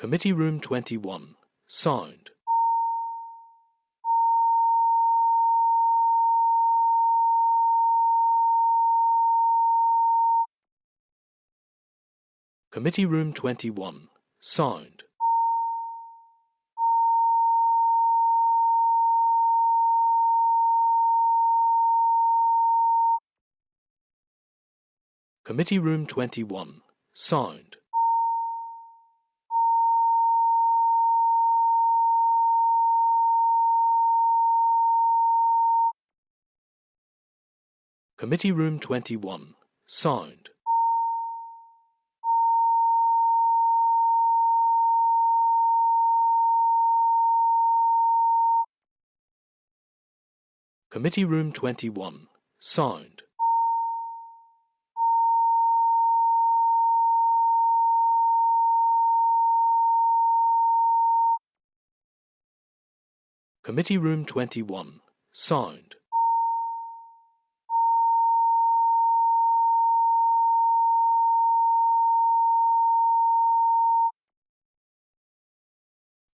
Committee Room 21. Sound. Committee Room 21. Sound. Committee Room 21. Sound. Committee Room 21. Sound. Committee Room 21. Sound. Committee Room 21. Sound.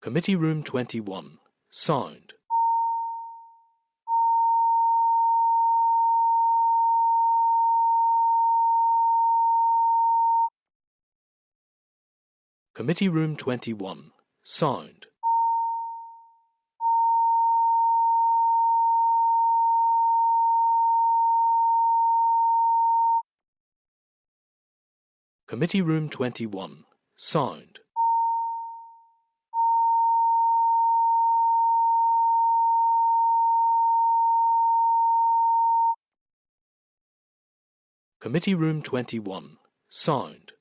Committee Room 21. Sound. Committee Room 21. Sound. Committee Room 21. Sound. Committee Room 21. Sound.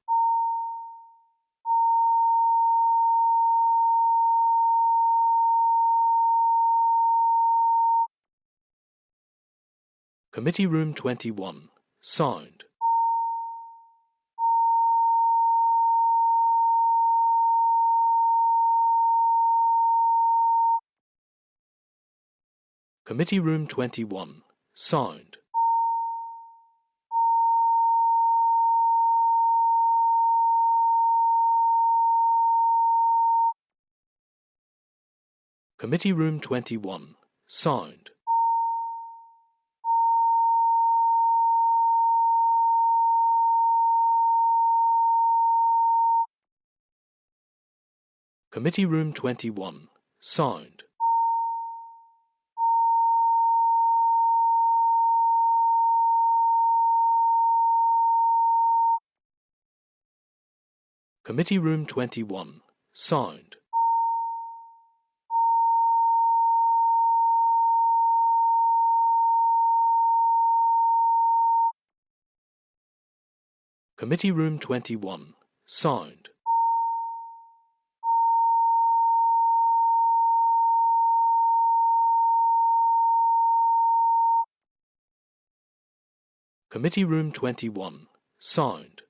Committee Room 21. Sound. Committee Room 21. Sound. Committee Room 21. Sound. Committee Room 21. Sound. Committee Room 21. Sound. Committee Room 21. Sound. Committee Room 21. Sound.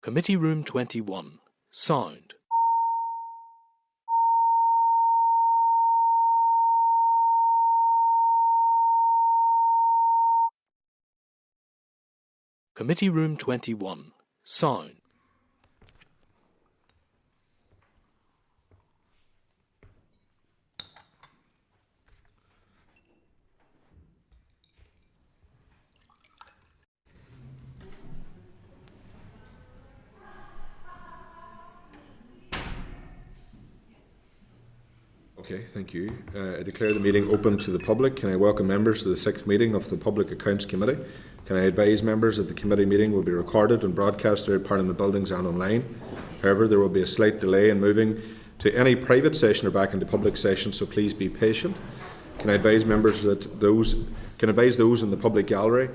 Committee Room 21. Sound. Committee Room 21. Sound. Okay, thank you. I declare the meeting open to the public. Can I welcome members to the 6th meeting of the Public Accounts Committee? Can I advise members that the committee meeting will be recorded and broadcast throughout Parliament buildings and online? However, there will be a slight delay in moving to any private session or back into public session, so please be patient. Can I advise members that those in the public gallery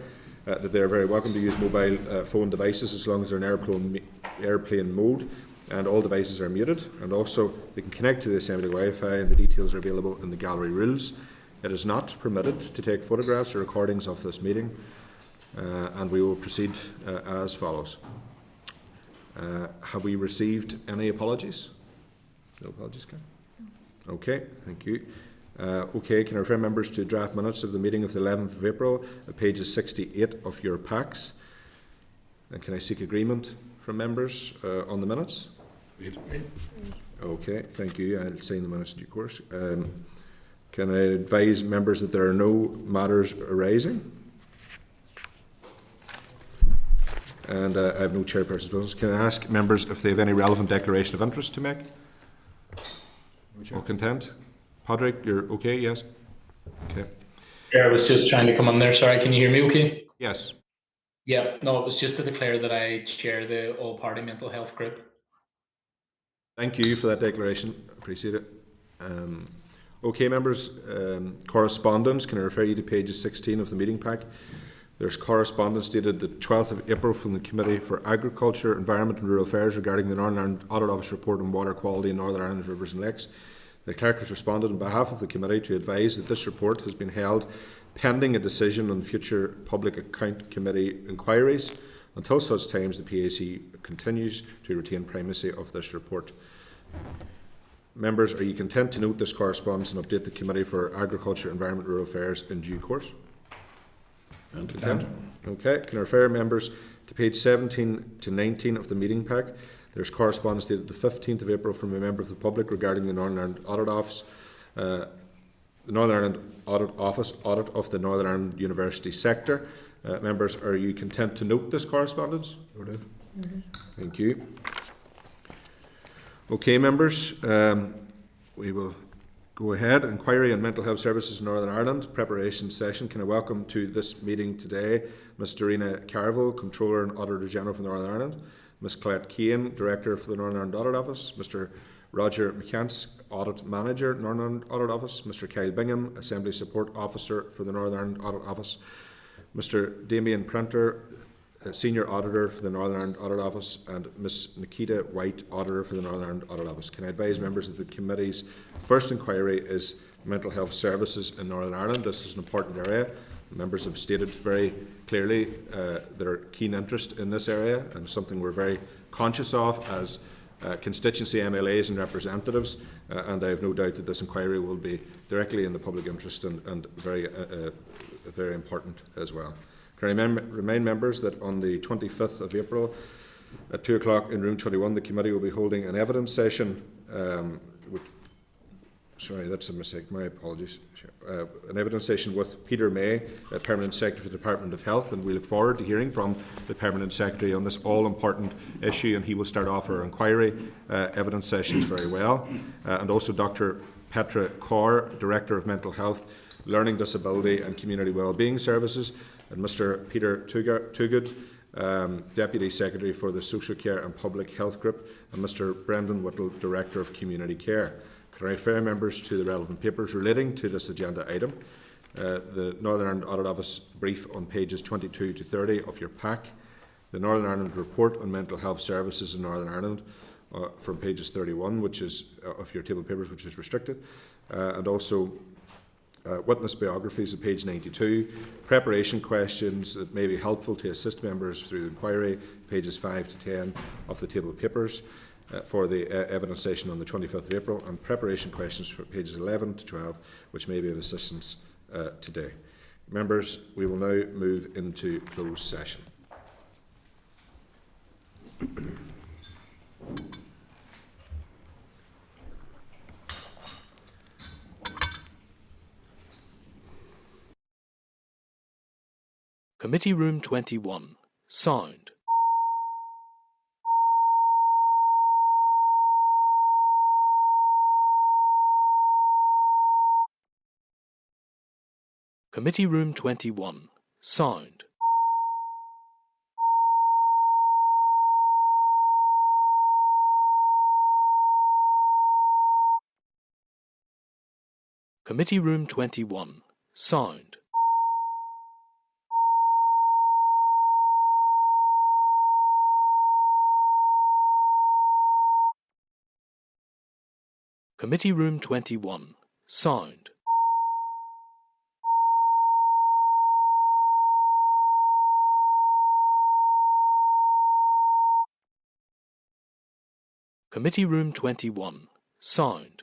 that they are very welcome to use mobile phone devices as long as they're in airplane mode, and all devices are muted, and also they can connect to the Assembly Wi-Fi, and the details are available in the gallery rules. It is not permitted to take photographs or recordings of this meeting, and we will proceed as follows. Have we received any apologies? No apologies, Ken? Okay, thank you. Okay, can I refer members to draft minutes of the meeting of the 11th of April, pages 68 of your packs? And can I seek agreement from members on the minutes? Okay, thank you. I'll sign the minutes in due course. Can I advise members that there are no matters arising? And I have no chairperson's business. Can I ask members if they have any relevant declaration of interest to make? All content? Padraig, you're okay? Yes? Okay. Yeah, I was just trying to come on there. Sorry, can you hear me okay? Yes. Yeah, no, it was just to declare that I chair the all-party mental health group. Thank you for that declaration. Appreciate it. Okay, members, correspondence. Can I refer you to pages 16 of the meeting pack? There's correspondence dated the 12th of April from the Committee for Agriculture, Environment and Rural Affairs regarding the Northern Ireland Audit Office report on water quality in Northern Ireland's rivers and lakes. The Clerk has responded on behalf of the Committee to advise that this report has been held pending a decision on future Public Account Committee inquiries until such times the PAC continues to retain primacy of this report. Members, are you content to note this correspondence and update the Committee for Agriculture, Environment and Rural Affairs in due course? Content. Okay, can I refer members to page 17 to 19 of the meeting pack? There's correspondence dated the 15th of April from a member of the public regarding the Northern Ireland Audit Office, the Northern Ireland Audit Office audit of the Northern Ireland University sector. Members, are you content to note this correspondence? Thank you. Okay, members, we will go ahead. Inquiry on Mental Health Services in Northern Ireland, preparation session. Can I welcome to this meeting today Ms Dorina Carville, Controller and Auditor General for Northern Ireland, Ms Colette Kane, Director for the Northern Ireland Audit Office, Mr Roger McCants, Audit Manager, Northern Ireland Audit Office, Mr Kyle Bingham, Assembly Support Officer for the Northern Ireland Audit Office, Mr Damien Printer, Senior Auditor for the Northern Ireland Audit Office, and Ms Nikita White, Auditor for the Northern Ireland Audit Office. Can I advise members that the Committee's first inquiry is mental health services in Northern Ireland? This is an important area. Members have stated very clearly their keen interest in this area, and something we're very conscious of as constituency MLAs and representatives, and I have no doubt that this inquiry will be directly in the public interest and very important as well. Can I remind members that on the 25th of April at 2 o'clock in room 21, the committee will be holding an evidence session. Sorry, that's a mistake. My apologies. An evidence session with Peter May, Permanent Secretary for the Department of Health, and we look forward to hearing from the Permanent Secretary on this all-important issue, and he will start off our inquiry evidence sessions very well. And also Dr. Petra Kaur, Director of Mental Health, Learning Disability and Community Wellbeing Services, and Mr. Peter Toogood, Deputy Secretary for the Social Care and Public Health Group, and Mr. Brendan Whittle, Director of Community Care. Can I refer members to the relevant papers relating to this agenda item? The Northern Ireland Audit Office brief on pages 22 to 30 of your pack, the Northern Ireland Report on Mental Health Services in Northern Ireland from pages 31, which is of your table papers, which is restricted, and also witness biographies at page 92, preparation questions that may be helpful to assist members through the inquiry, pages 5 to 10 of the table of papers for the evidence session on the 25th of April, and preparation questions for pages 11 to 12, which may be of assistance today. Members, we will now move into closed session. Committee Room 21. Sound. Committee Room 21. Sound. Committee Room 21. Sound. Committee Room 21. Sound. Committee Room 21. Sound.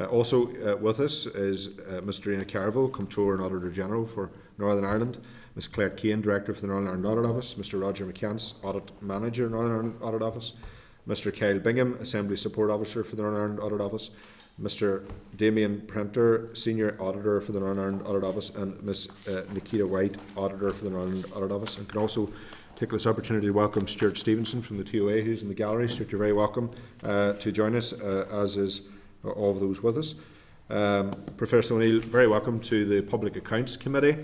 Also with us is Ms. Darina Carville, Comptroller and Auditor General for Northern Ireland, Ms. Claire Kane, Director for the Northern Ireland Audit Office, Mr. Roger McCance, Audit Manager, Northern Ireland Audit Office, Mr. Kyle Bingham, Assembly Support Officer for the Northern Ireland Audit Office, Mr. Damien Prenter, Senior Auditor for the Northern Ireland Audit Office, and Ms. Nikita White, Auditor for the Northern Ireland Audit Office. And can also take this opportunity to welcome Stuart Stevenson from the TOA, who's in the gallery. Stuart, you're very welcome to join us, as is all of those with us. Professor O'Neill, very welcome to the Public Accounts Committee.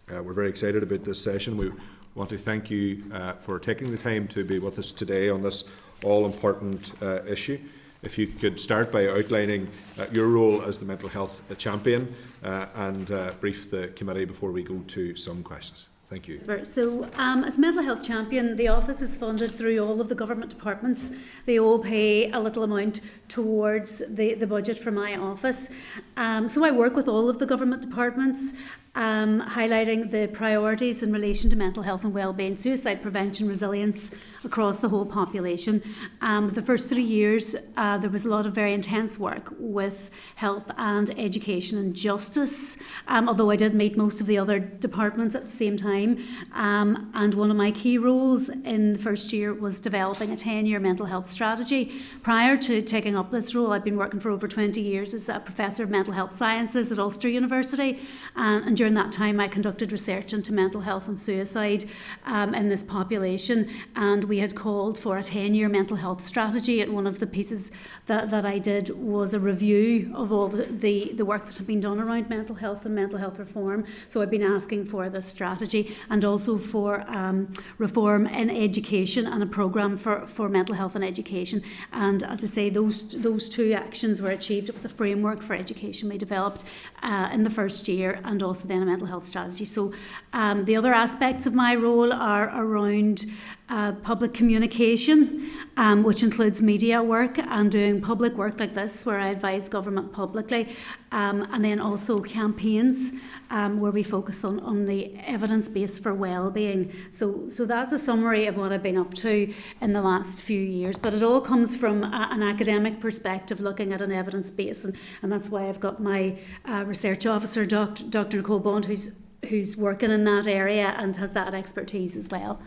We're very excited about this session. We want to thank you for taking the time to be with us today on this all-important issue. If you could start by outlining your role as the mental health champion and brief the committee before we go to some questions. Thank you. So, as Mental Health Champion, the office is funded through all of the government departments. They all pay a little amount towards the budget for my office. So I work with all of the government departments, highlighting the priorities in relation to mental health and wellbeing, suicide prevention, resilience across the whole population. The first 3 years, there was a lot of very intense work with health and education and justice, although I did meet most of the other departments at the same time. And one of my key roles in the first year was developing a 10-year mental health strategy. Prior to taking up this role, I'd been working for over 20 years as a Professor of Mental Health Sciences at Ulster University, and during that time I conducted research into mental health and suicide in this population, and we had called for a 10-year mental health strategy, and one of the pieces that I did was a review of all the work that had been done around mental health and mental health reform. So I've been asking for this strategy and also for reform in education and a programme for mental health and education. And as I say, those two actions were achieved. It was a framework for education we developed in the first year, and also then a mental health strategy. So the other aspects of my role are around public communication, which includes media work and doing public work like this, where I advise government publicly, and then also campaigns where we focus on the evidence base for well-being. So that's a summary of what I've been up to in the last few years. But it all comes from an academic perspective, looking at an evidence base, and that's why I've got my research officer, Dr. Nicole Bond, who's working in that area and has that expertise as well.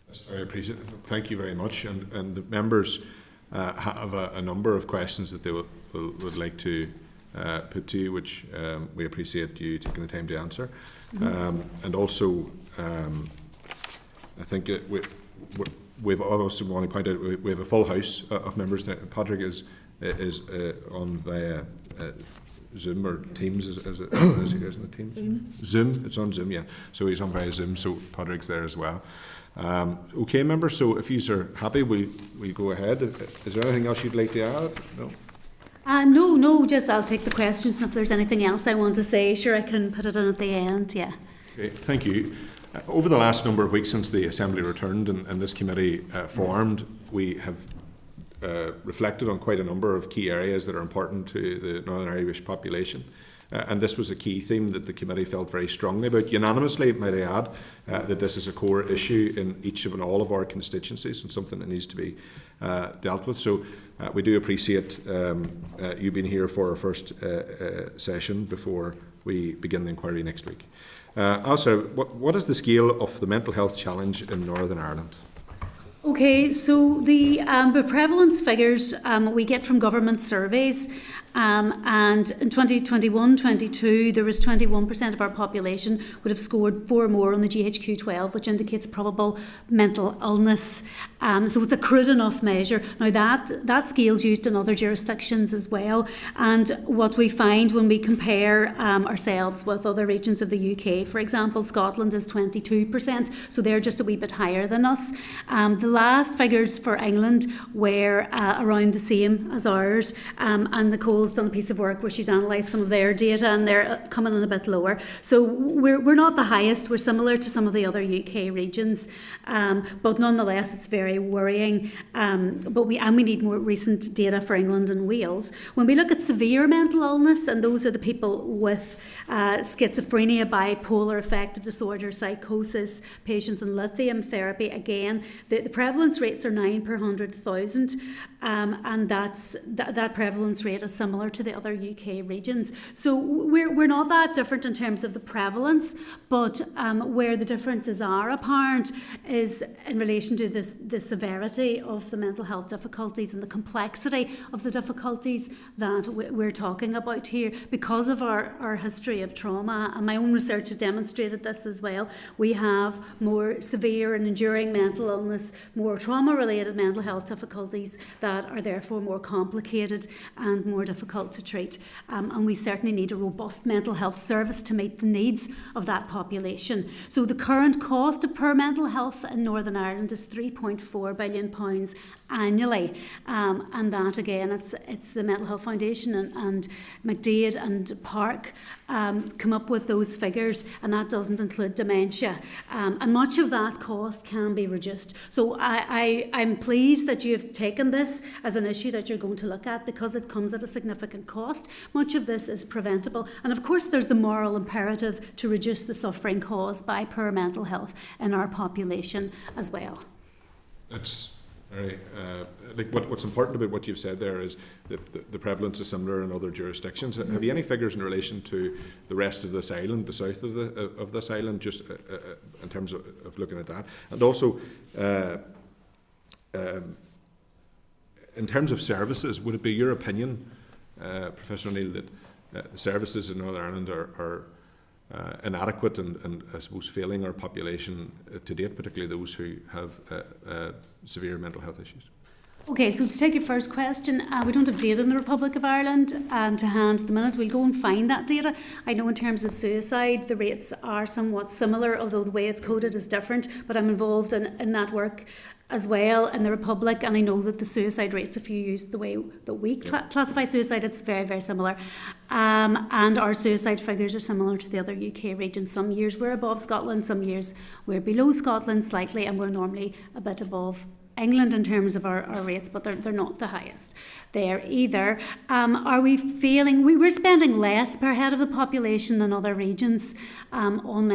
That's very appreciated. Thank you very much. And the members have a number of questions that they would like to put to you, which we appreciate you taking the time to answer. And also, I think we've also want to point out we have a full house of members. Patrick is on via Zoom or Teams, is it? Is he, isn't it Teams? Zoom. It's on Zoom, yeah. So he's on via Zoom, so Patrick's there as well. Okay, members, so if you are happy, we go ahead. Is there anything else you'd like to add? No? No, just I'll take the questions, and if there's anything else I want to say, sure, I can put it in at the end, yeah. Okay, thank you. Over the last number of weeks since the Assembly returned and this committee formed, we have reflected on quite a number of key areas that are important to the Northern Irish population. And this was a key theme that the committee felt very strongly about, unanimously, might I add, that this is a core issue in each and all of our constituencies and something that needs to be dealt with. So we do appreciate you being here for our first session before we begin the inquiry next week. Also, what is the scale of the mental health challenge in Northern Ireland? Okay, so the prevalence figures we get from government surveys, and in 2021-22 there was 21% of our population would have scored 4 or more on the GHQ-12, which indicates probable mental illness. So it's a crude enough measure. Now that scale's used in other jurisdictions as well, and what we find when we compare ourselves with other regions of the UK, for example, Scotland is 22%, so they're just a wee bit higher than us. The last figures for England were around the same as ours, and Nicole's done a piece of work where she's analysed some of their data, and they're coming in a bit lower. So we're not the highest. We're similar to some of the other UK regions, but nonetheless it's very worrying. But we need more recent data for England and Wales. When we look at severe mental illness, and those are the people with schizophrenia, bipolar affective disorder, psychosis, patients in lithium therapy, again, the prevalence rates are 9 per 100,000, and that prevalence rate is similar similar to the other UK regions. So we're not that different in terms of the prevalence, but where the differences are apparent is in relation to the severity of the mental health difficulties and the complexity of the difficulties that we're talking about here. Because of our history of trauma, and my own research has demonstrated this as well, we have more severe and enduring mental illness, more trauma-related mental health difficulties that are therefore more complicated and more difficult to treat. And we certainly need a robust mental health service to meet the needs of that population. So the current cost of poor mental health in Northern Ireland is £3.4 billion annually, and that again, it's the Mental Health Foundation and McDaid and Park come up with those figures, and that doesn't include dementia, and much of that cost can be reduced. So I'm pleased that you've taken this as an issue that you're going to look at, because it comes at a significant cost. Much of this is preventable, and of course there's the moral imperative to reduce the suffering caused by poor mental health in our population as well. That's very, what's important about what you've said there is that the prevalence is similar in other jurisdictions. Have you any figures in relation to the rest of this island, the south of this island, just in terms of looking at that? And also, in terms of services, would it be your opinion, Professor O'Neill, that the services in Northern Ireland are inadequate and I suppose failing our population to date, particularly those who have severe mental health issues? Okay, so to take your first question, we don't have data in the Republic of Ireland to hand at the minute. We'll go and find that data. I know in terms of suicide, the rates are somewhat similar, although the way it's coded is different, but I'm involved in that work as well in the Republic, and I know that the suicide rates, if you use the way that we classify suicide, it's very, very similar. And our suicide figures are similar to the other UK regions. Some years we're above Scotland, some years we're below Scotland slightly, and we're normally a bit above England in terms of our rates, but they're not the highest there either. Are we feeling we're spending less per head of the population than other regions on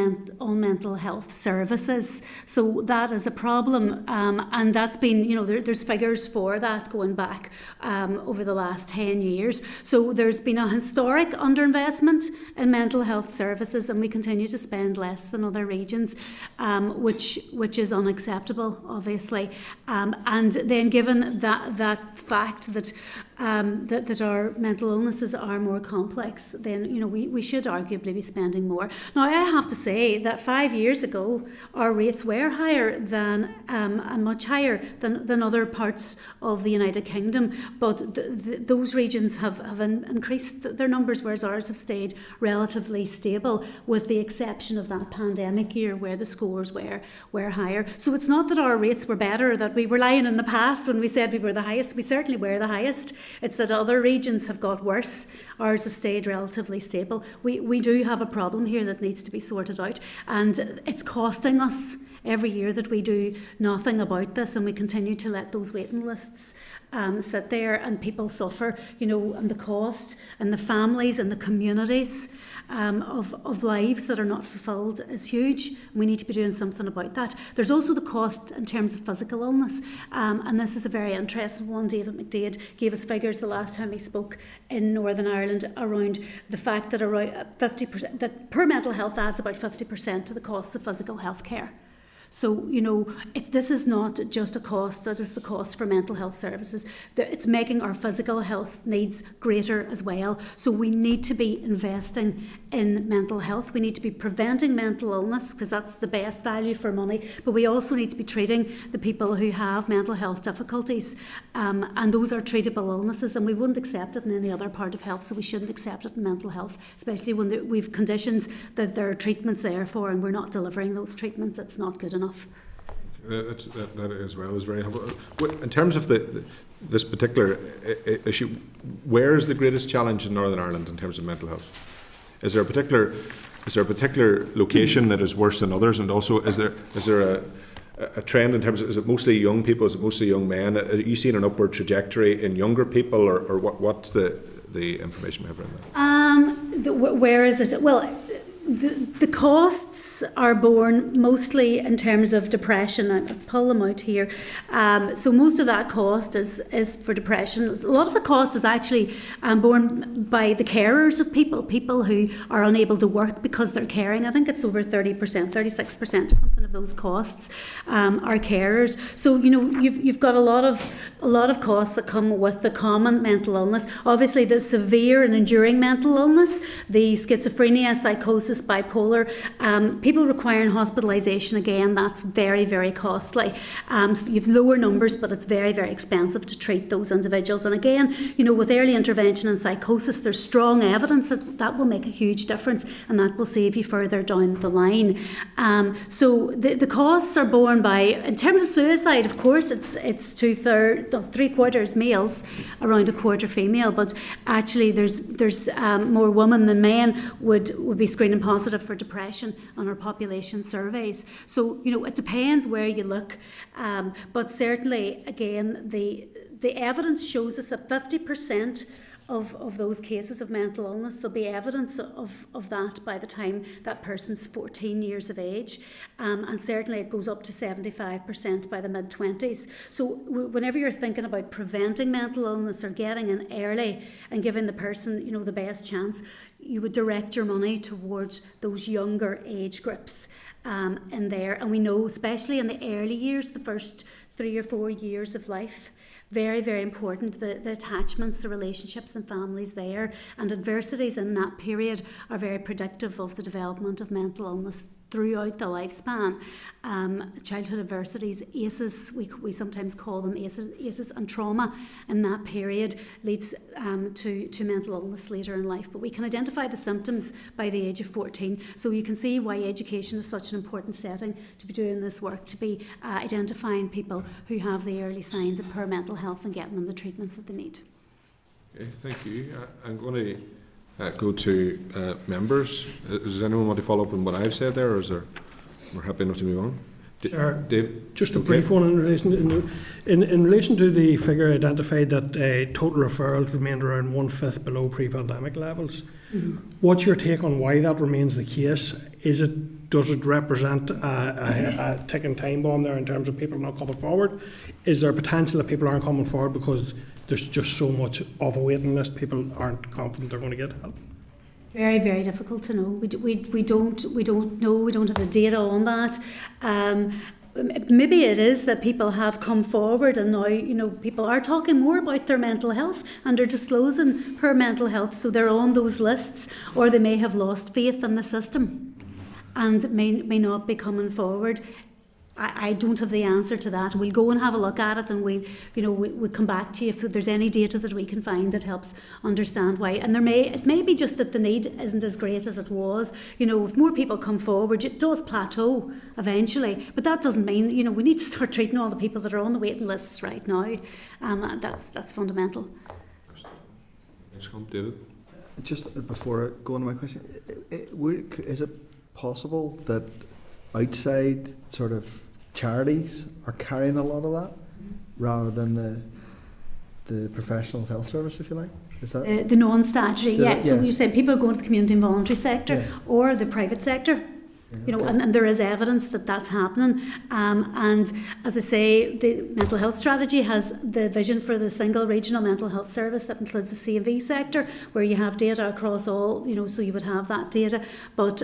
mental health services? So that is a problem, and that's been, there's figures for that going back over the last 10 years. So there's been a historic underinvestment in mental health services, and we continue to spend less than other regions, which is unacceptable, obviously. And then given that fact that our mental illnesses are more complex, then we should arguably be spending more. Now I have to say that 5 years ago our rates were higher than and much higher than other parts of the United Kingdom, but those regions have increased their numbers, whereas ours have stayed relatively stable, with the exception of that pandemic year where the scores were higher. So it's not that our rates were better, that we were lying in the past when we said we were the highest. We certainly were the highest. It's that other regions have got worse. Ours has stayed relatively stable. We do have a problem here that needs to be sorted out, and it's costing us every year that we do nothing about this, and we continue to let those waiting lists sit there, and people suffer, and the cost, and the families and the communities of lives that are not fulfilled is huge. We need to be doing something about that. There's also the cost in terms of physical illness, and this is a very interesting one. David McDaid gave us figures the last time he spoke in Northern Ireland around the fact that around 50%, that poor mental health adds about 50% to the costs of physical health care. So, this is not just a cost that is the cost for mental health services. It's making our physical health needs greater as well. So we need to be investing in mental health. We need to be preventing mental illness, because that's the best value for money. But we also need to be treating the people who have mental health difficulties. And those are treatable illnesses, and we wouldn't accept it in any other part of health. So we shouldn't accept it in mental health, especially when we've conditions that there are treatments there for, and we're not delivering those treatments. It's not good enough. That as well is very helpful. In terms of this particular issue, where is the greatest challenge in Northern Ireland in terms of mental health? Is there a particular location that is worse than others, and also is there a trend in terms of, is it mostly young people? Is it mostly young men? Are you seeing an upward trajectory in younger people, or what's the information we have around that? Where is it? Well, The costs are borne mostly in terms of depression. I pull them out here. So most of that cost is for depression. A lot of the cost is actually borne by the carers of people who are unable to work because they're caring. I think it's over 30%, 36% or something of those costs are carers. So you've got a lot of costs that come with the common mental illness. Obviously, the severe and enduring mental illness, the schizophrenia, psychosis, bipolar, people requiring hospitalisation, again, that's very, very costly. So you've lower numbers, but it's very, very expensive to treat those individuals. And again, with early intervention and psychosis, there's strong evidence that will make a huge difference, and that will save you further down the line. So the costs are borne by, in terms of suicide, of course, it's 3/4 males, around a quarter female, but actually there's more women than men would be screening positive for depression on our population surveys. So it depends where you look, but certainly again the evidence shows us that 50% of those cases of mental illness, there'll be evidence of that by the time that person's 14 years of age, and certainly it goes up to 75% by the mid-20s. So whenever you're thinking about preventing mental illness or getting in early and giving the person the best chance, you would direct your money towards those younger age groups in there. And we know, especially in the early years, the first 3 or 4 years of life, very, very important, the attachments, the relationships and families there, and adversities in that period are very predictive of the development of mental illness throughout the lifespan. Childhood adversities, ACEs, we sometimes call them ACEs, and trauma in that period leads to mental illness later in life. But we can identify the symptoms by the age of 14. So you can see why education is such an important setting to be doing this work, to be identifying people who have the early signs of poor mental health and getting them the treatments that they need. Okay, thank you. I'm going to go to members. Does anyone want to follow up on what I've said there, or we're happy enough to move on? Sure. Dave? Just a brief one in relation to the figure identified that total referrals remained around 1/5 below pre-pandemic levels. Mm-hmm. What's your take on why that remains the case? Does it represent a ticking time bomb there in terms of people not coming forward? Is there potential that people aren't coming forward because there's just so much of a waiting list, people aren't confident they're going to get help? Very, very difficult to know. We don't know. We don't have the data on that. Maybe it is that people have come forward and now people are talking more about their mental health and are disclosing poor mental health, so they're on those lists, or they may have lost faith in the system and may not be coming forward. I don't have the answer to that. We'll go and have a look at it, and we'll come back to you if there's any data that we can find that helps understand why. And it may be just that the need isn't as great as it was. If more people come forward, it does plateau eventually. But that doesn't mean we need to start treating all the people that are on the waiting lists right now. That's fundamental. Thanks, David. Just before I go on to my question, is it possible that outside sort of charities are carrying a lot of that rather than the professional health service, if you like? Is that the non-statutory? Yeah. So you're saying people are going to the community and voluntary sector or the private sector? And there is evidence that that's happening. And as I say, the mental health strategy has the vision for the single regional mental health service that includes the C&V sector, where you have data across all, so you would have that data. But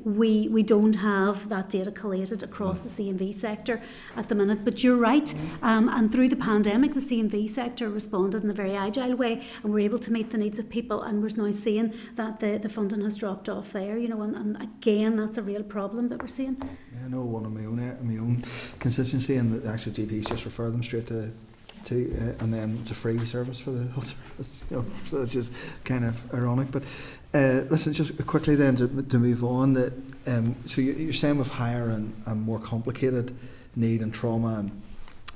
we don't have that data collated across the C&V sector at the minute. But you're right. And through the pandemic, the C&V sector responded in a very agile way, and we're able to meet the needs of people. And we're now seeing that the funding has dropped off there, and again, that's a real problem that we're seeing. Yeah, I know one of my own constituency, and the actual GPs just refer them straight to and then it's a free service for the health service. So it's just kind of ironic. But listen, just quickly then to move on. So you're saying with higher and more complicated need and trauma and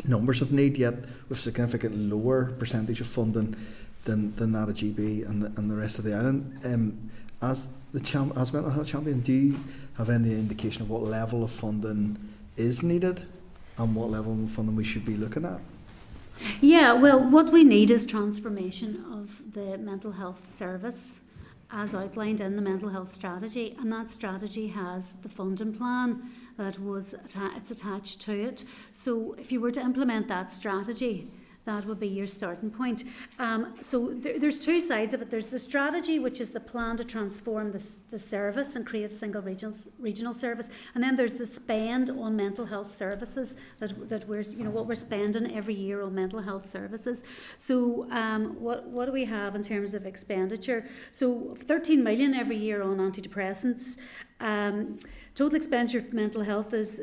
numbers of need, yet with significantly lower percentage of funding than that of GB and the rest of the island. As mental health champion, do you have any indication of what level of funding is needed and what level of funding we should be looking at? Yeah, well, what we need is transformation of the mental health service. as outlined in the mental health strategy, and that strategy has the funding plan that was it's attached to it. So if you were to implement that strategy, that would be your starting point. So there's two sides of it. There's the strategy, which is the plan to transform the service and create a single regional service, and then there's the spend on mental health services that we're, you know, what we're spending every year on mental health services. So what do we have in terms of expenditure? So 13 million every year on antidepressants. Total expenditure for mental health is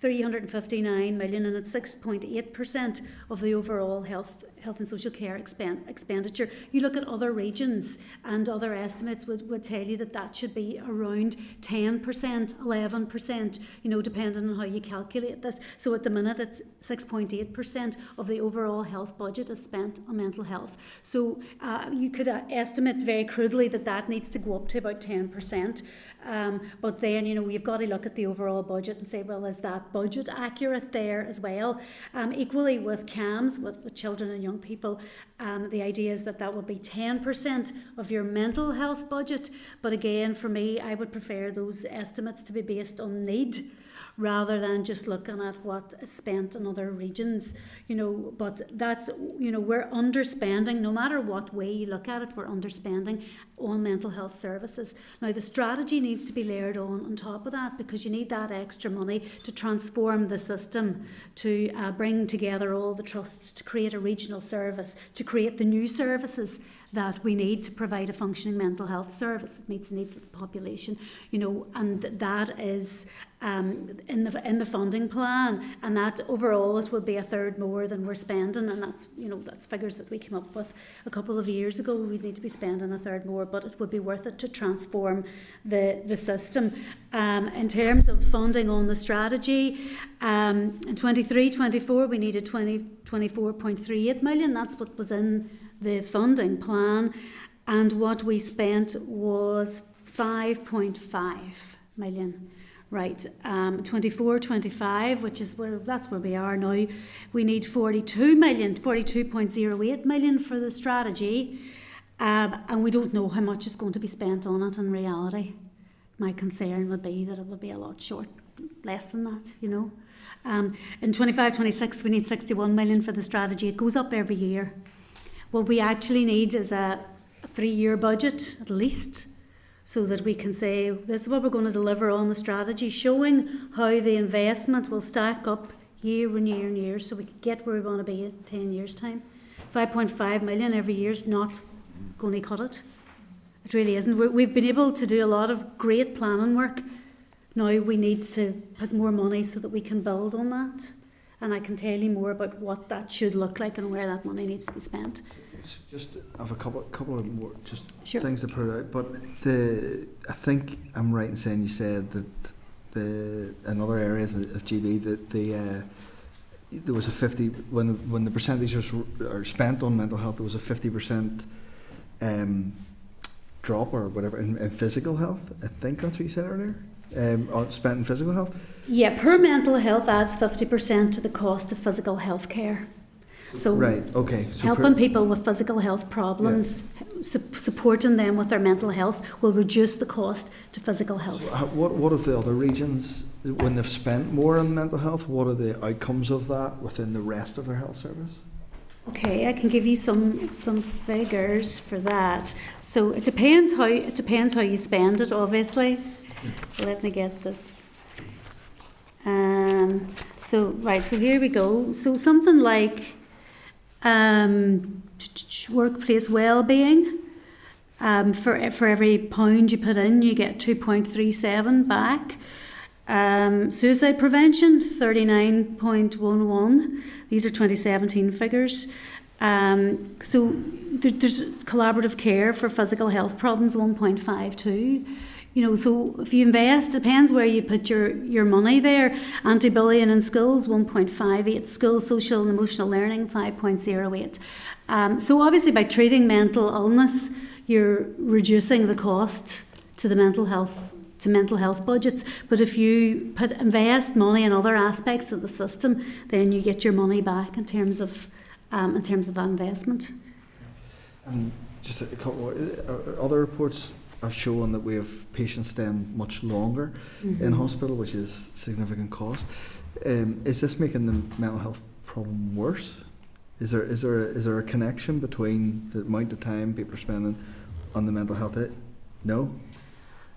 359 million, and it's 6.8% of the overall health and social care expenditure. You look at other regions, and other estimates would tell you that should be around 10%, 11%, you know, depending on how you calculate this. So at the minute, it's 6.8% of the overall health budget is spent on mental health. So you could estimate very crudely that needs to go up to about 10%. But then, you know, you've got to look at the overall budget and say, well, is that budget accurate there as well? Equally with CAMHS, with children and young people, the idea is that would be 10% of your mental health budget. But again, for me, I would prefer those estimates to be based on need, rather than just looking at what is spent in other regions, you know. But that's, you know, we're underspending, no matter what way you look at it, we're underspending on mental health services. Now, the strategy needs to be layered on top of that, because you need that extra money to transform the system, to bring together all the trusts, to create a regional service, to create the new services that we need to provide a functioning mental health service that meets the needs of the population, you know. And that is in the funding plan, and that overall it will be a third more than we're spending, and that's, you know, that's figures that we came up with a couple of years ago. We'd need to be spending a third more, but it would be worth it to transform the system. In terms of funding on the strategy, in 23-24 we needed 24.38 million. That's what was in the funding plan, and what we spent was 5.5 million. Right, 24-25, which is that's where we are now. We need 42.08 million for the strategy, and we don't know how much is going to be spent on it in reality. My concern would be that it would be a lot less than that, you know. In 25-26, we need 61 million for the strategy. It goes up every year. What we actually need is a 3-year budget at least, so that we can say, this is what we're going to deliver on the strategy, showing how the investment will stack up year and year and year, so we can get where we want to be in 10 years' time. 5.5 million every year is not going to cut it. It really isn't. We've been able to do a lot of great planning work. Now we need to put more money so that we can build on that. And I can tell you more about what that should look like and where that money needs to be spent. Just have a couple of more Sure. things to put out. But I think I'm right in saying you said that in other areas of GB that there was a 50 when the percentages are spent on mental health, there was a 50% drop or whatever in physical health. I think that's what you said earlier. Spent in physical health. Yeah, per mental health adds 50% to the cost of physical health care. So right, okay. So helping people with physical health problems, supporting them with their mental health will reduce the cost to physical health. So what of the other regions, when they've spent more on mental health, what are the outcomes of that within the rest of their health service? Okay, I can give you some figures for that. So it depends how you spend it, obviously. Let me get this. So here we go. So something like workplace well-being. For every pound you put in, you get 2.37 back. Suicide prevention, 39.11. These are 2017 figures. So there's collaborative care for physical health problems, 1.52. You know, so if you invest, depends where you put your money there. Anti-bullying in schools, 1.58. School social and emotional learning, 5.08. So obviously by treating mental illness, you're reducing the cost to the mental health budgets. But if you invest money in other aspects of the system, then you get your money back in terms of that investment. And just a couple other reports have shown that we have patients staying much longer in hospital, which is significant cost. Is this making the mental health problem worse? Is there a connection between the amount of time people are spending on the mental health? No?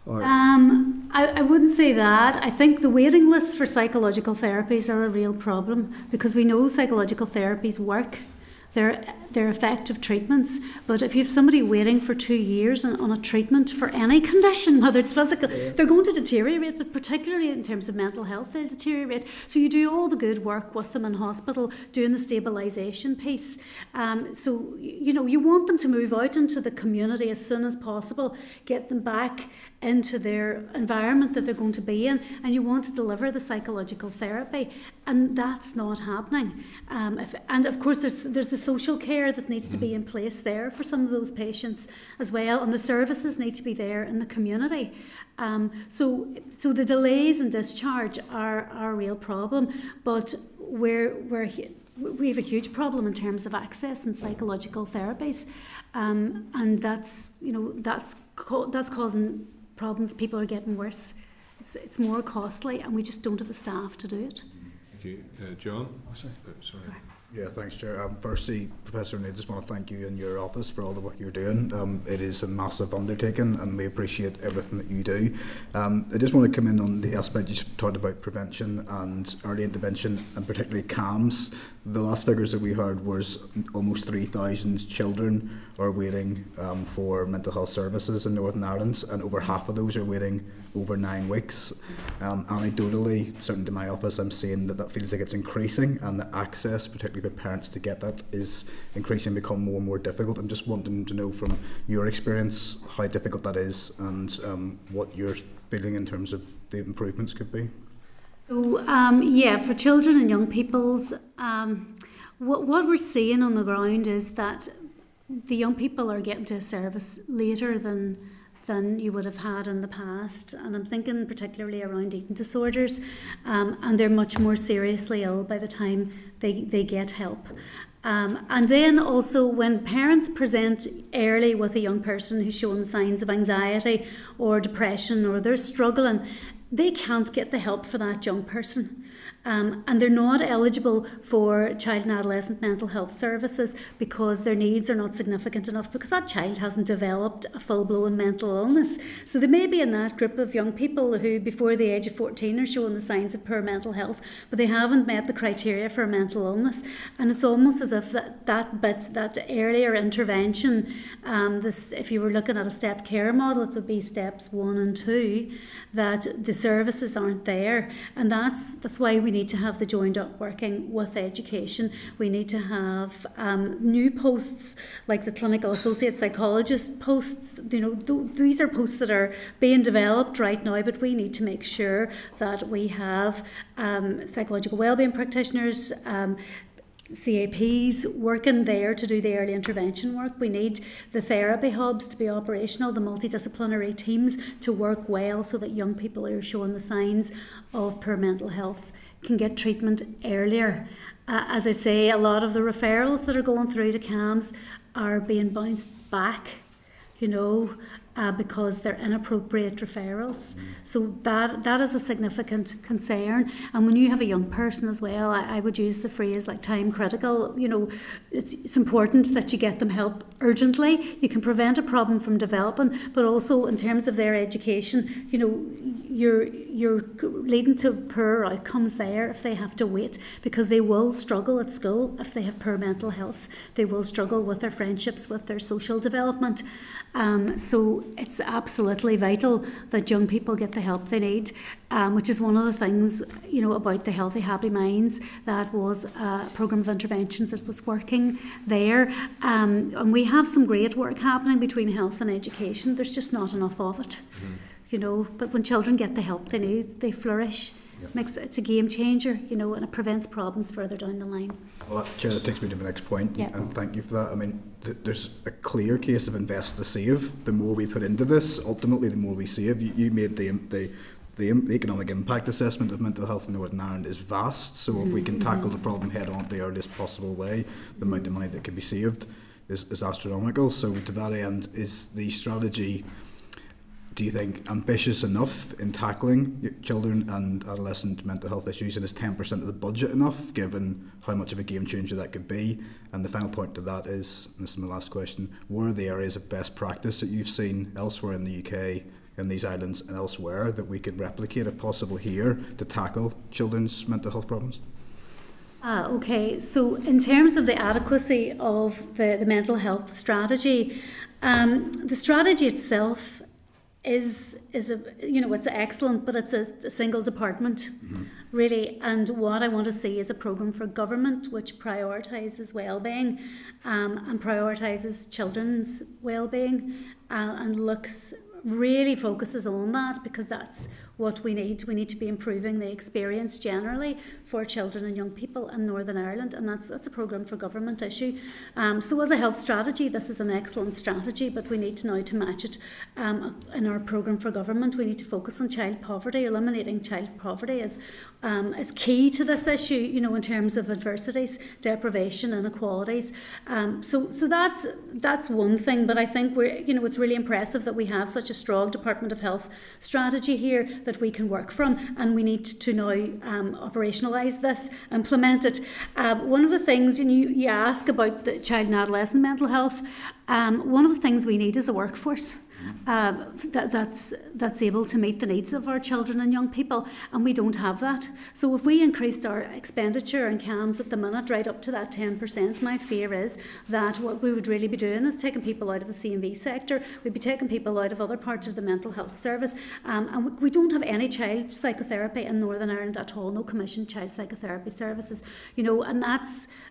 Or I wouldn't say that. I think the waiting lists for psychological therapies are a real problem because we know psychological therapies work. They're effective treatments, but if you have somebody waiting for 2 years on a treatment for any condition, whether it's physical, they're going to deteriorate, but particularly in terms of mental health, they'll deteriorate. So you do all the good work with them in hospital, doing the stabilisation piece. So, you know, you want them to move out into the community as soon as possible, get them back into their environment that they're going to be in, and you want to deliver the psychological therapy, and that's not happening. And of course there's the social care that needs to be in place there for some of those patients as well, and the services need to be there in the community. So the delays in discharge are a real problem, but we have a huge problem in terms of access and psychological therapies, and that's causing problems. People are getting worse. It's more costly, and we just don't have the staff to do it. Thank you. John? sorry. Sorry. Yeah, thanks, Chair. Firstly, Professor, I just want to thank you and your office for all the work you're doing. It is a massive undertaking, and we appreciate everything that you do. I just want to come in on the aspect you talked about prevention and early intervention, and particularly CAMHS. The last figures that we heard was almost 3,000 children are waiting for mental health services in Northern Ireland, and over half of those are waiting over 9 weeks. Anecdotally, certainly to my office, I'm seeing that feels like it's increasing, and the access, particularly for parents to get that, is increasingly become more and more difficult. I'm just wanting to know from your experience how difficult that is, and what you're feeling in terms of the improvements could be. So for children and young people's, what we're seeing on the ground is that the young people are getting to a service later than you would have had in the past, and I'm thinking particularly around eating disorders, and they're much more seriously ill by the time they get help. And then also when parents present early with a young person who's showing signs of anxiety or depression, or they're struggling, they can't get the help for that young person. And they're not eligible for child and adolescent mental health services because their needs are not significant enough, because that child hasn't developed a full-blown mental illness. So they may be in that group of young people who before the age of 14 are showing the signs of poor mental health, but they haven't met the criteria for a mental illness. And it's almost as if that earlier intervention, if you were looking at a step care model, it would be steps 1 and 2, that the services aren't there. And that's why we need to have the joined up working with education. We need to have new posts like the clinical associate psychologist posts. You know, these are posts that are being developed right now, but we need to make sure that we have psychological wellbeing practitioners, CAPs working there to do the early intervention work. We need the therapy hubs to be operational, the multidisciplinary teams to work well, so that young people who are showing the signs of poor mental health can get treatment earlier. As I say, a lot of the referrals that are going through to CAMHS are being bounced back, because they're inappropriate referrals. So that is a significant concern. And when you have a young person as well, I would use the phrase like time critical. It's important that you get them help urgently. You can prevent a problem from developing, but also in terms of their education, you're leading to poor outcomes there if they have to wait, because they will struggle at school if they have poor mental health. They will struggle with their friendships, with their social development. So it's absolutely vital that young people get the help they need, which is one of the things, about the Healthy Happy Minds. That was a programme of interventions that was working there. And we have some great work happening between health and education. There's just not enough of it, But when children get the help they need, they flourish. Yeah. It's a game changer, and it prevents problems further down the line. Well, Chair, that takes me to the next point, yeah. And thank you for that. I mean, there's a clear case of invest to save. The more we put into this, ultimately, the more we save. You made the economic impact assessment of mental health in Northern Ireland is vast. So if we can tackle the problem head on the earliest possible way, the amount of money that could be saved. is astronomical. So to that end, is the strategy, do you think, ambitious enough in tackling children and adolescent mental health issues, and is 10% of the budget enough, given how much of a game changer that could be? And the final point to that is, and this is my last question, where are the areas of best practice that you've seen elsewhere in the UK, in these islands and elsewhere, that we could replicate, if possible, here to tackle children's mental health problems? Okay, so in terms of the adequacy of the mental health strategy, the strategy itself is it's excellent, but it's a single department, really. And what I want to see is a programme for government which prioritises well-being and prioritises children's well-being and really focuses on that, because that's what we need. We need to be improving the experience generally for children and young people in Northern Ireland, and that's a programme for government issue. So as a health strategy, this is an excellent strategy, but we need to now to match it in our programme for government. We need to focus on child poverty. Eliminating child poverty is key to this issue, in terms of adversities, deprivation, inequalities. So that's one thing, but I think it's really impressive that we have such a strong Department of Health strategy here that we can work from, and we need to now operationalise this, implement it. One of the things, you ask about the child and adolescent mental health, one of the things we need is a workforce that's able to meet the needs of our children and young people, and we don't have that. So if we increased our expenditure in CAMHS at the minute right up to that 10%, my fear is that what we would really be doing is taking people out of the C&V sector, we'd be taking people out of other parts of the mental health service, and we don't have any child psychotherapy in Northern Ireland at all, no commissioned child psychotherapy services, and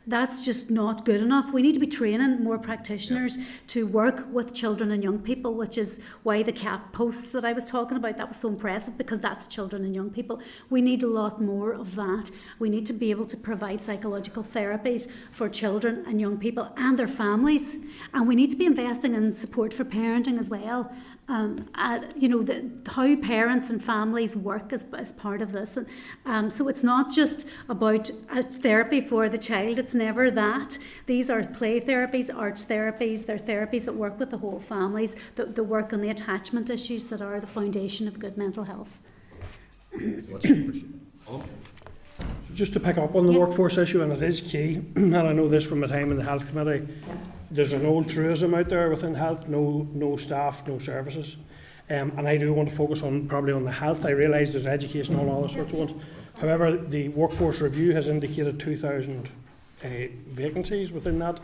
that's just not good enough. We need to be training more practitioners to work with children and young people, which is why the CAP posts that I was talking about, that was so impressive, because that's children and young people. We need a lot more of that. We need to be able to provide psychological therapies for children and young people and their families, and we need to be investing in support for parenting as well. How parents and families work as part of this. And so it's not just about therapy for the child, it's never that. These are play therapies, arts therapies, they're therapies that work with the whole families, that work on the attachment issues that are the foundation of good mental health. Just to pick up on the workforce issue, and it is key, and I know this from my time in the Health Committee, there's an old truism out there within health, no staff, no services. And I do want to focus probably on the health. I realise there's education and all sorts of ones. However, the workforce review has indicated 2,000 vacancies within that,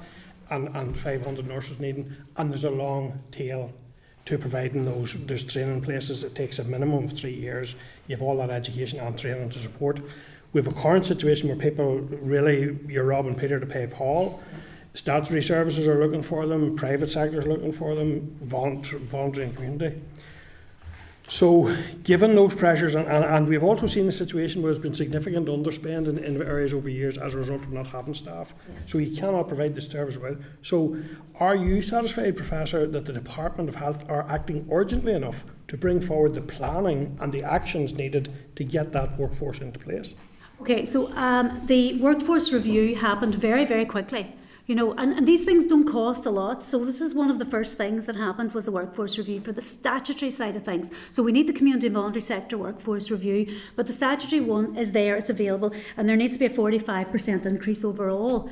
and 500 nurses needing, and there's a long tail to providing those training places. It takes a minimum of 3 years. You have all that education and training to support. We have a current situation where people really, you're robbing Peter to pay Paul. Statutory services are looking for them, private sector is looking for them, voluntary and community. So given those pressures, and we've also seen a situation where there's been significant underspend in areas over years as a result of not having staff. Yes. So you cannot provide this service well. So are you satisfied, Professor, that the Department of Health are acting urgently enough to bring forward the planning and the actions needed to get that workforce into place? Okay, so the workforce review happened very, very quickly. And these things don't cost a lot. So this is one of the first things that happened, was a workforce review for the statutory side of things. So we need the community and voluntary sector workforce review, but the statutory one is there, it's available, and there needs to be a 45% increase overall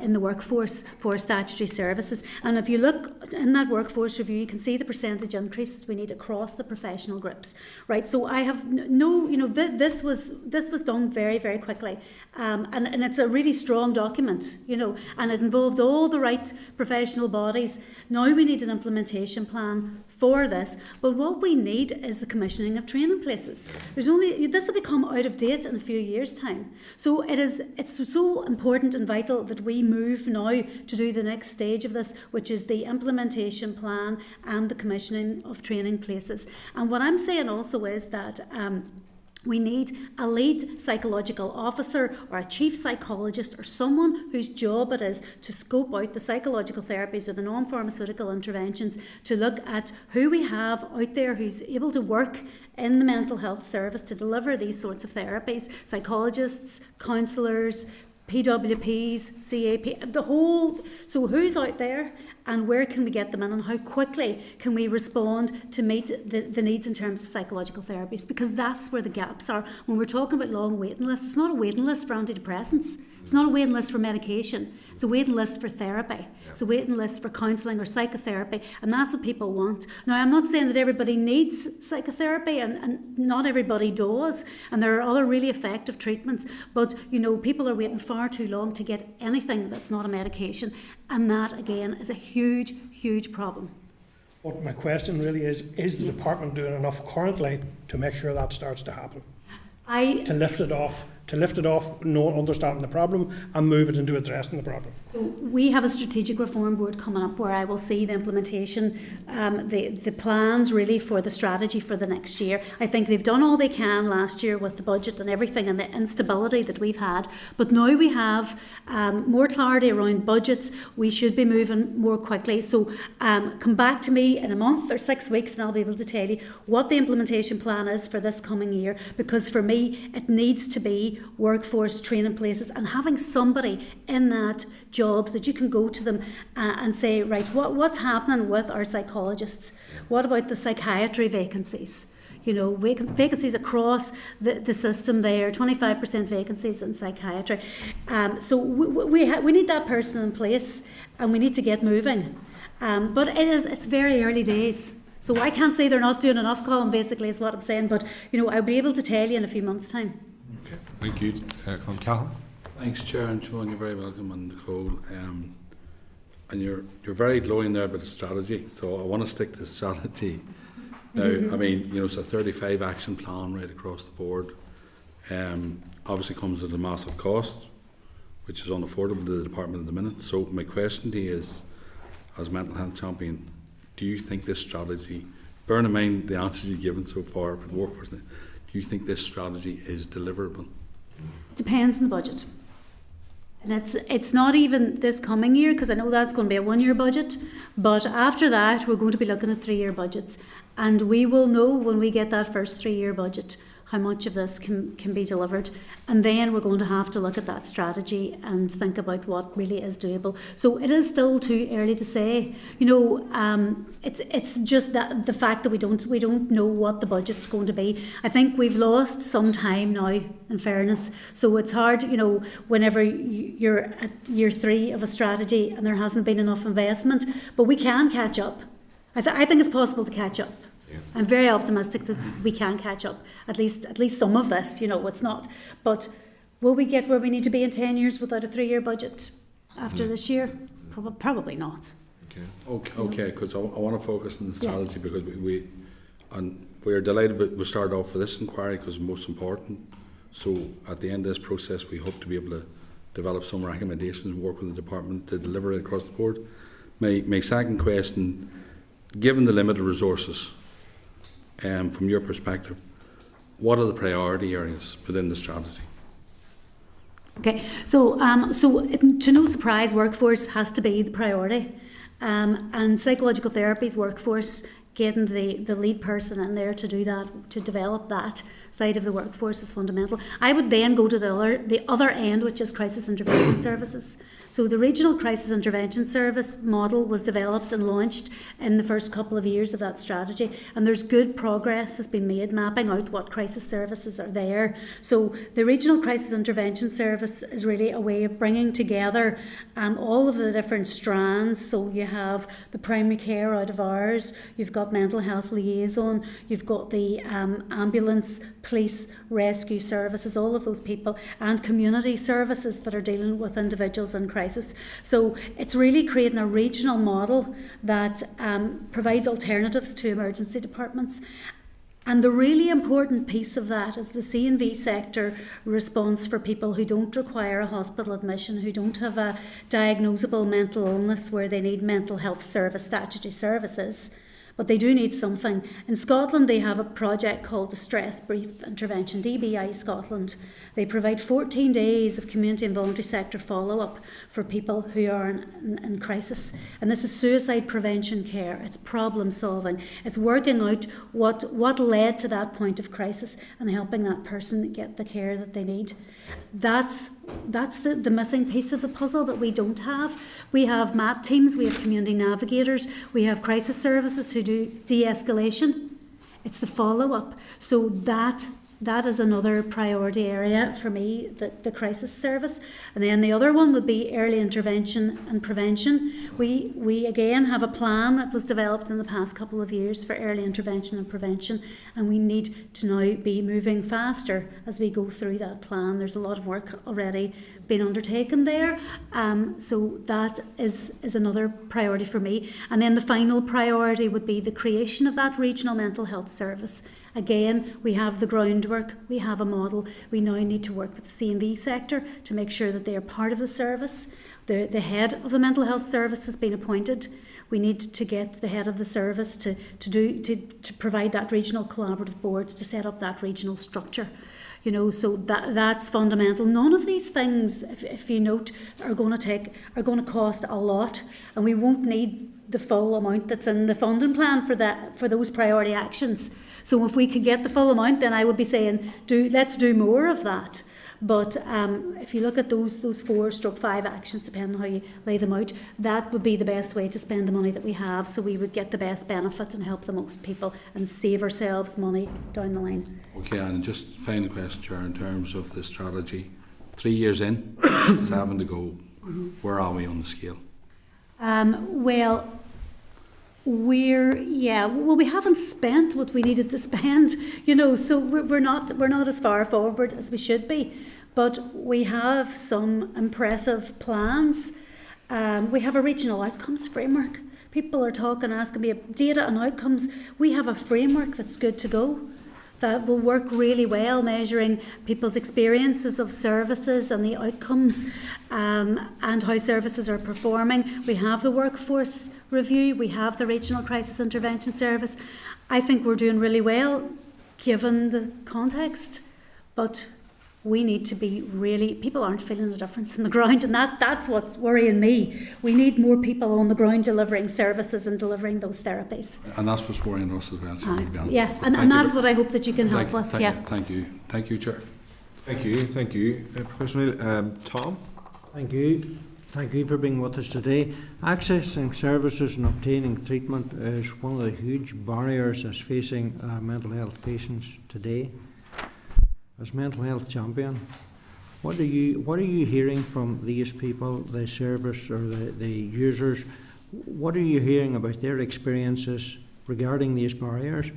in the workforce for statutory services. And if you look in that workforce review, you can see the percentage increase that we need across the professional groups, right? So I have this was done very, very quickly, and it's a really strong document, and it involved all the right professional bodies. Now we need an implementation plan for this, but what we need is the commissioning of training places. This will become out of date in a few years' time. So it's so important and vital that we move now to do the next stage of this, which is the implementation plan and the commissioning of training places. And what I'm saying also is that we need a lead psychological officer or a chief psychologist or someone whose job it is to scope out the psychological therapies or the non-pharmaceutical interventions, to look at who we have out there who's able to work in the mental health service to deliver these sorts of therapies, psychologists, counsellors, PWPs, CAP, the whole, so who's out there and where can we get them in and how quickly can we respond to meet the needs in terms of psychological therapies, because that's where the gaps are. When we're talking about long waiting lists, it's not a waiting list for antidepressants, it's not a waiting list for medication, it's a waiting list for therapy. It's a waiting list for counselling or psychotherapy, and that's what people want. Now, I'm not saying that everybody needs psychotherapy, and not everybody does, and there are other really effective treatments, but you know, people are waiting far too long to get anything that's not a medication, and that again is a huge, huge problem. But my question really is the department doing enough currently to make sure that starts to happen? To lift it off, understanding the problem and move it into addressing the problem. So we have a strategic reform board coming up where I will see the implementation, the plans really for the strategy for the next year. I think they've done all they can last year with the budget and everything and the instability that we've had. But now we have more clarity around budgets. We should be moving more quickly. So come back to me in a month or 6 weeks and I'll be able to tell you what the implementation plan is for this coming year. Because for me, it needs to be workforce training places and having somebody in that job that you can go to them and say, right, what's happening with our psychologists? What about the psychiatry vacancies? You know, vacancies across the system there, 25% vacancies in psychiatry. So we need that person in place and we need to get moving. But it's very early days. So I can't say they're not doing enough, Colin, basically is what I'm saying. But, you know, I'll be able to tell you in a few months' time. Okay, thank you. Colin Cahill. Thanks, Chair, and Siobhan, you're very welcome, and Nicole. And you're very glowing there about the strategy, so I want to stick to the strategy. Now, I mean, you know, it's a 35 action plan right across the board. Obviously comes at a massive cost, which is unaffordable to the department at the minute. So my question to you is, as mental health champion, do you think this strategy, bearing in mind the answers you've given so far about workforce, do you think this strategy is deliverable? Depends on the budget. And it's not even this coming year, because I know that's going to be a 1-year budget, but after that we're going to be looking at 3-year budgets, and we will know when we get that first 3-year budget how much of this can be delivered, and then we're going to have to look at that strategy and think about what really is doable. So it is still too early to say. You know, it's just that the fact that we don't know what the budget's going to be. I think we've lost some time now, in fairness. So it's hard, you know, whenever you're at year 3 of a strategy and there hasn't been enough investment, but we can catch up. I think it's possible to catch up. Yeah. I'm very optimistic that we can catch up, at least some of this, you know, it's not. But will we get where we need to be in 10 years without a 3-year budget after this year? Probably not. Okay, because I want to focus on the strategy, because we're delighted we started off with this inquiry because it's most important. So at the end of this process, we hope to be able to develop some recommendations and work with the department to deliver it across the board. My second question, given the limited resources, from your perspective, what are the priority areas within the strategy? Okay, so to no surprise, workforce has to be the priority, and psychological therapies workforce, getting the lead person in there to do that, to develop that side of the workforce is fundamental. I would then go to the other end, which is crisis intervention services. So the regional crisis intervention service model was developed and launched in the first couple of years of that strategy, and there's good progress has been made mapping out what crisis services are there. So the regional crisis intervention service is really a way of bringing together all of the different strands. So you have the primary care out of ours, you've got mental health liaison, you've got the ambulance, police, rescue services, all of those people, and community services that are dealing with individuals in crisis. So it's really creating a regional model that provides alternatives to emergency departments. And the really important piece of that is the C&V sector response for people who don't require a hospital admission, who don't have a diagnosable mental illness where they need mental health service, statutory services, but they do need something. In Scotland, they have a project called Distress Brief Intervention, DBI Scotland. They provide 14 days of community and voluntary sector follow-up for people who are in crisis. And this is suicide prevention care. It's problem solving. It's working out what led to that point of crisis and helping that person get the care that they need. That's the missing piece of the puzzle that we don't have. We have MAT teams, we have community navigators, we have crisis services who do de-escalation. It's the follow-up. So that is another priority area for me, the crisis service. And then the other one would be early intervention and prevention. We again have a plan that was developed in the past couple of years for early intervention and prevention, and we need to now be moving faster as we go through that plan. There's a lot of work already been undertaken there, so that is another priority for me. And then the final priority would be the creation of that regional mental health service. Again, we have the groundwork, we have a model. We now need to work with the C&V sector to make sure that they are part of the service. The head of the mental health service has been appointed. We need to get the head of the service to provide that regional collaborative boards to set up that regional structure. You know, so that's fundamental. None of these things, if you note, are going to cost a lot, and we won't need the full amount that's in the funding plan for those priority actions. So if we could get the full amount, then I would be saying, let's do more of that. But if you look at those 4/5 actions, depending on how you lay them out, that would be the best way to spend the money that we have, so we would get the best benefit and help the most people and save ourselves money down the line. Okay, and just final question, Chair, in terms of the strategy, 3 years in, 7 to go, where are we on the scale? We haven't spent what we needed to spend, you know, so we're not as far forward as we should be, but we have some impressive plans. We have a regional outcomes framework. People are asking me data and outcomes. We have a framework that's good to go, that will work really well, measuring people's experiences of services and the outcomes, and how services are performing. We have the workforce review, we have the regional crisis intervention service. I think we're doing really well given the context, but we need to be people aren't feeling the difference in the ground, and that's what's worrying me. We need more people on the ground delivering services and delivering those therapies. And that's what's worrying us as well, so to be honest. Yeah, and that's what I hope that you can help with. Thank you, Chair. Thank you, Professor Neil. Tom? Thank you for being with us today. Accessing services and obtaining treatment is one of the huge barriers that's facing mental health patients today. As mental health champion, what are you hearing from these people, the service or the users? What are you hearing about their experiences regarding these barriers,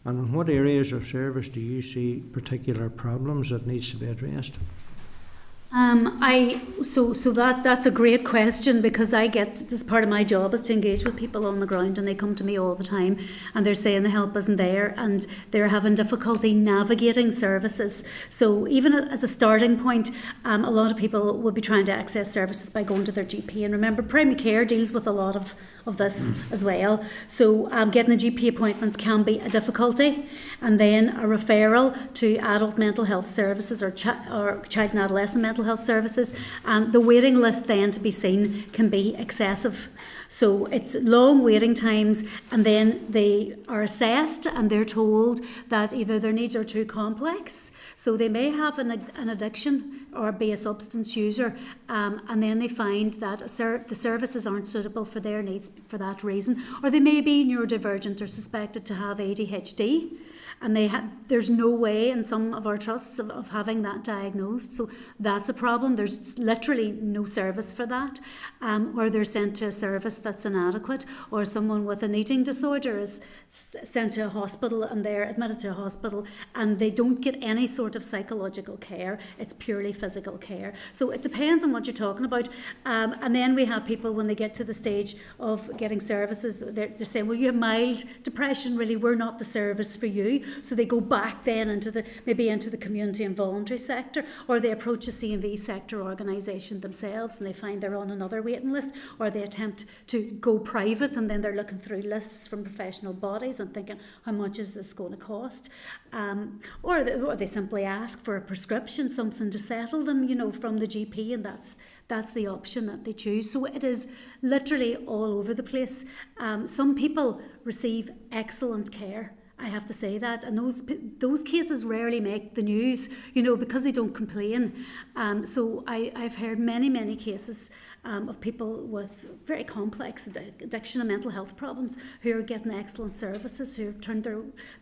and in what areas of service do you see particular problems that needs to be addressed? That's a great question, because this part of my job is to engage with people on the ground, and they come to me all the time and they're saying the help isn't there and they're having difficulty navigating services. So even as a starting point, a lot of people will be trying to access services by going to their GP, and remember, primary care deals with a lot of this as well. So getting the GP appointments can be a difficulty, and then a referral to adult mental health services or child and adolescent mental health services, the waiting list then to be seen can be excessive. So it's long waiting times, and then they are assessed and they're told that either their needs are too complex, so they may have an addiction or be a substance user, and then they find that the services aren't suitable for their needs for that reason, or they may be neurodivergent or suspected to have ADHD. And there's no way in some of our trusts of having that diagnosed. So that's a problem. There's literally no service for that, or they're sent to a service that's inadequate, or someone with an eating disorder is sent to a hospital and they're admitted to a hospital and they don't get any sort of psychological care. It's purely physical care. So it depends on what you're talking about. And then we have people, when they get to the stage of getting services, they're saying, well, you have mild depression, really, we're not the service for you. So they go back then into the community and voluntary sector, or they approach a C&V sector organisation themselves and they find they're on another waiting list, or they attempt to go private and then they're looking through lists from professional bodies and thinking, how much is this going to cost? Or they simply ask for a prescription, something to settle them, from the GP, and that's the option that they choose. So it is literally all over the place. Some people receive excellent care, I have to say that, and those cases rarely make the news, because they don't complain. So I've heard many cases of people with very complex addiction and mental health problems who are getting excellent services, who have turned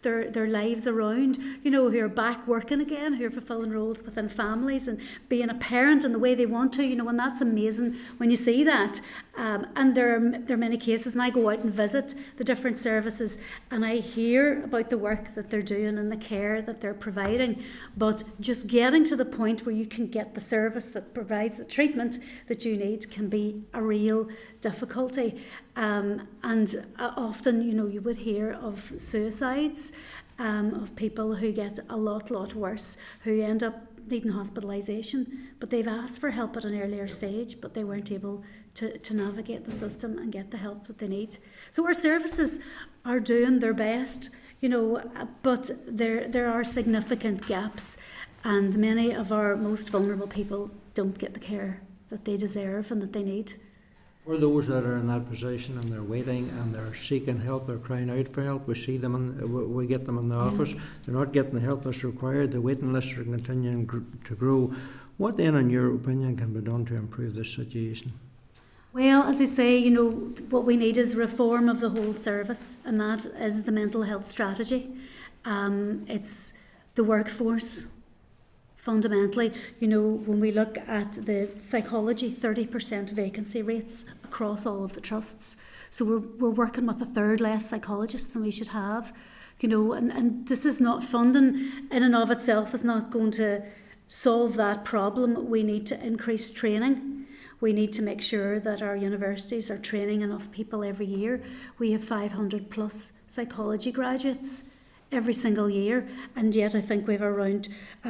their lives around, who are back working again, who are fulfilling roles within families and being a parent in the way they want to, and that's amazing when you see that. And there are many cases, and I go out and visit the different services and I hear about the work that they're doing and the care that they're providing, but just getting to the point where you can get the service that provides the treatment that you need can be a real difficulty. And often, you would hear of suicides, of people who get a lot worse, who end up needing hospitalisation, but they've asked for help at an earlier stage, but they weren't able to navigate the system and get the help that they need. So our services are doing their best, but there are significant gaps, and many of our most vulnerable people don't get the care that they deserve and that they need. For those that are in that position and they're waiting and they're seeking help, they're crying out for help, we see them we get them in the office, they're not getting the help that's required, the waiting lists are continuing to grow. What then, in your opinion, can be done to improve this situation? Well, as I say, what we need is reform of the whole service, and that is the mental health strategy. It's the workforce. Fundamentally, when we look at the psychology, 30% vacancy rates across all of the trusts. So we're working with a third less psychologists than we should have, and this is not funding in and of itself is not going to solve that problem. We need to increase training. We need to make sure that our universities are training enough people every year. We have 500 plus psychology graduates every single year, and yet I think we have around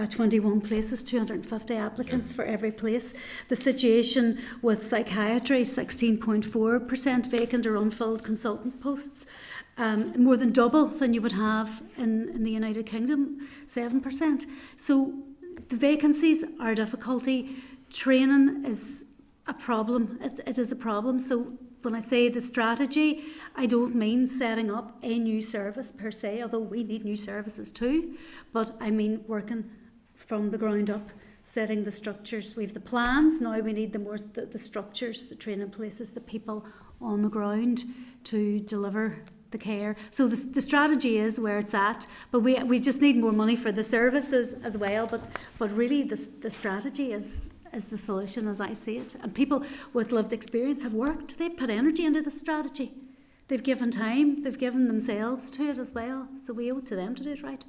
21 places, 250 applicants for every place. The situation with psychiatry, 16.4% vacant or unfilled consultant posts, more than double than you would have in the United Kingdom, 7%. So the vacancies are a difficulty. Training is a problem. It is a problem. So when I say the strategy, I don't mean setting up a new service per se, although we need new services too, but I mean working from the ground up, setting the structures. We have the plans, now we need the structures, the training places, the people on the ground to deliver the care. So the strategy is where it's at, but we just need more money for the services as well, but really the strategy is the solution as I see it. And people with lived experience have worked, they've put energy into the strategy. They've given time, they've given themselves to it as well. So we owe it to them to do it right.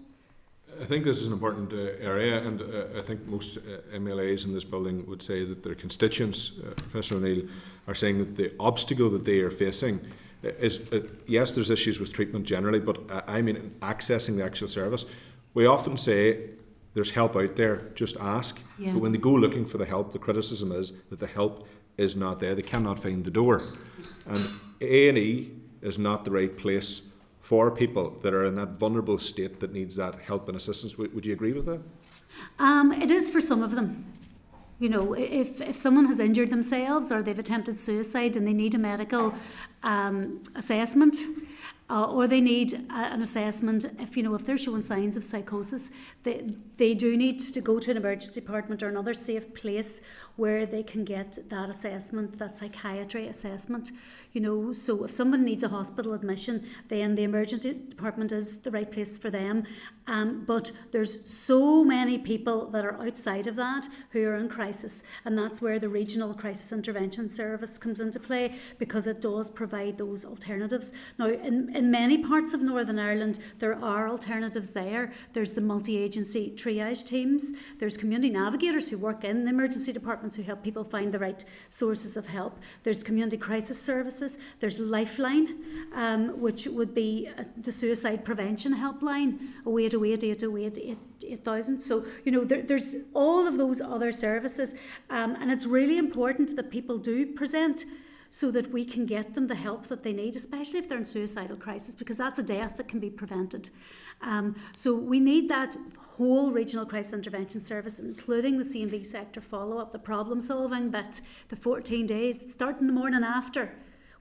I think this is an important area, and I think most MLAs in this building would say that their constituents, Professor O'Neill, are saying that the obstacle that they are facing is, yes, there's issues with treatment generally, but I mean accessing the actual service. We often say, there's help out there, just ask. Yeah. But when they go looking for the help, the criticism is that the help is not there. They cannot find the door. And A&E is not the right place for people that are in that vulnerable state that needs that help and assistance. Would you agree with that? It is for some of them. If someone has injured themselves or they've attempted suicide and they need a medical assessment, or they need an assessment if they're showing signs of psychosis, they do need to go to an emergency department or another safe place where they can get that assessment, that psychiatry assessment. So if someone needs a hospital admission, then the emergency department is the right place for them. But there's so many people that are outside of that who are in crisis, and that's where the regional crisis intervention service comes into play, because it does provide those alternatives. Now, in in many parts of Northern Ireland, there are alternatives there. There's the multi-agency triage teams. There's community navigators who work in the emergency departments who help people find the right sources of help. There's community crisis services. There's Lifeline, which would be the suicide prevention helpline, 0808 808 8000. So, you know, there's all of those other services, and it's really important that people do present so that we can get them the help that they need, especially if they're in suicidal crisis, because that's a death that can be prevented. So we need that whole regional crisis intervention service, including the C&V sector follow-up, the problem solving bit, the 14 days, starting the morning after.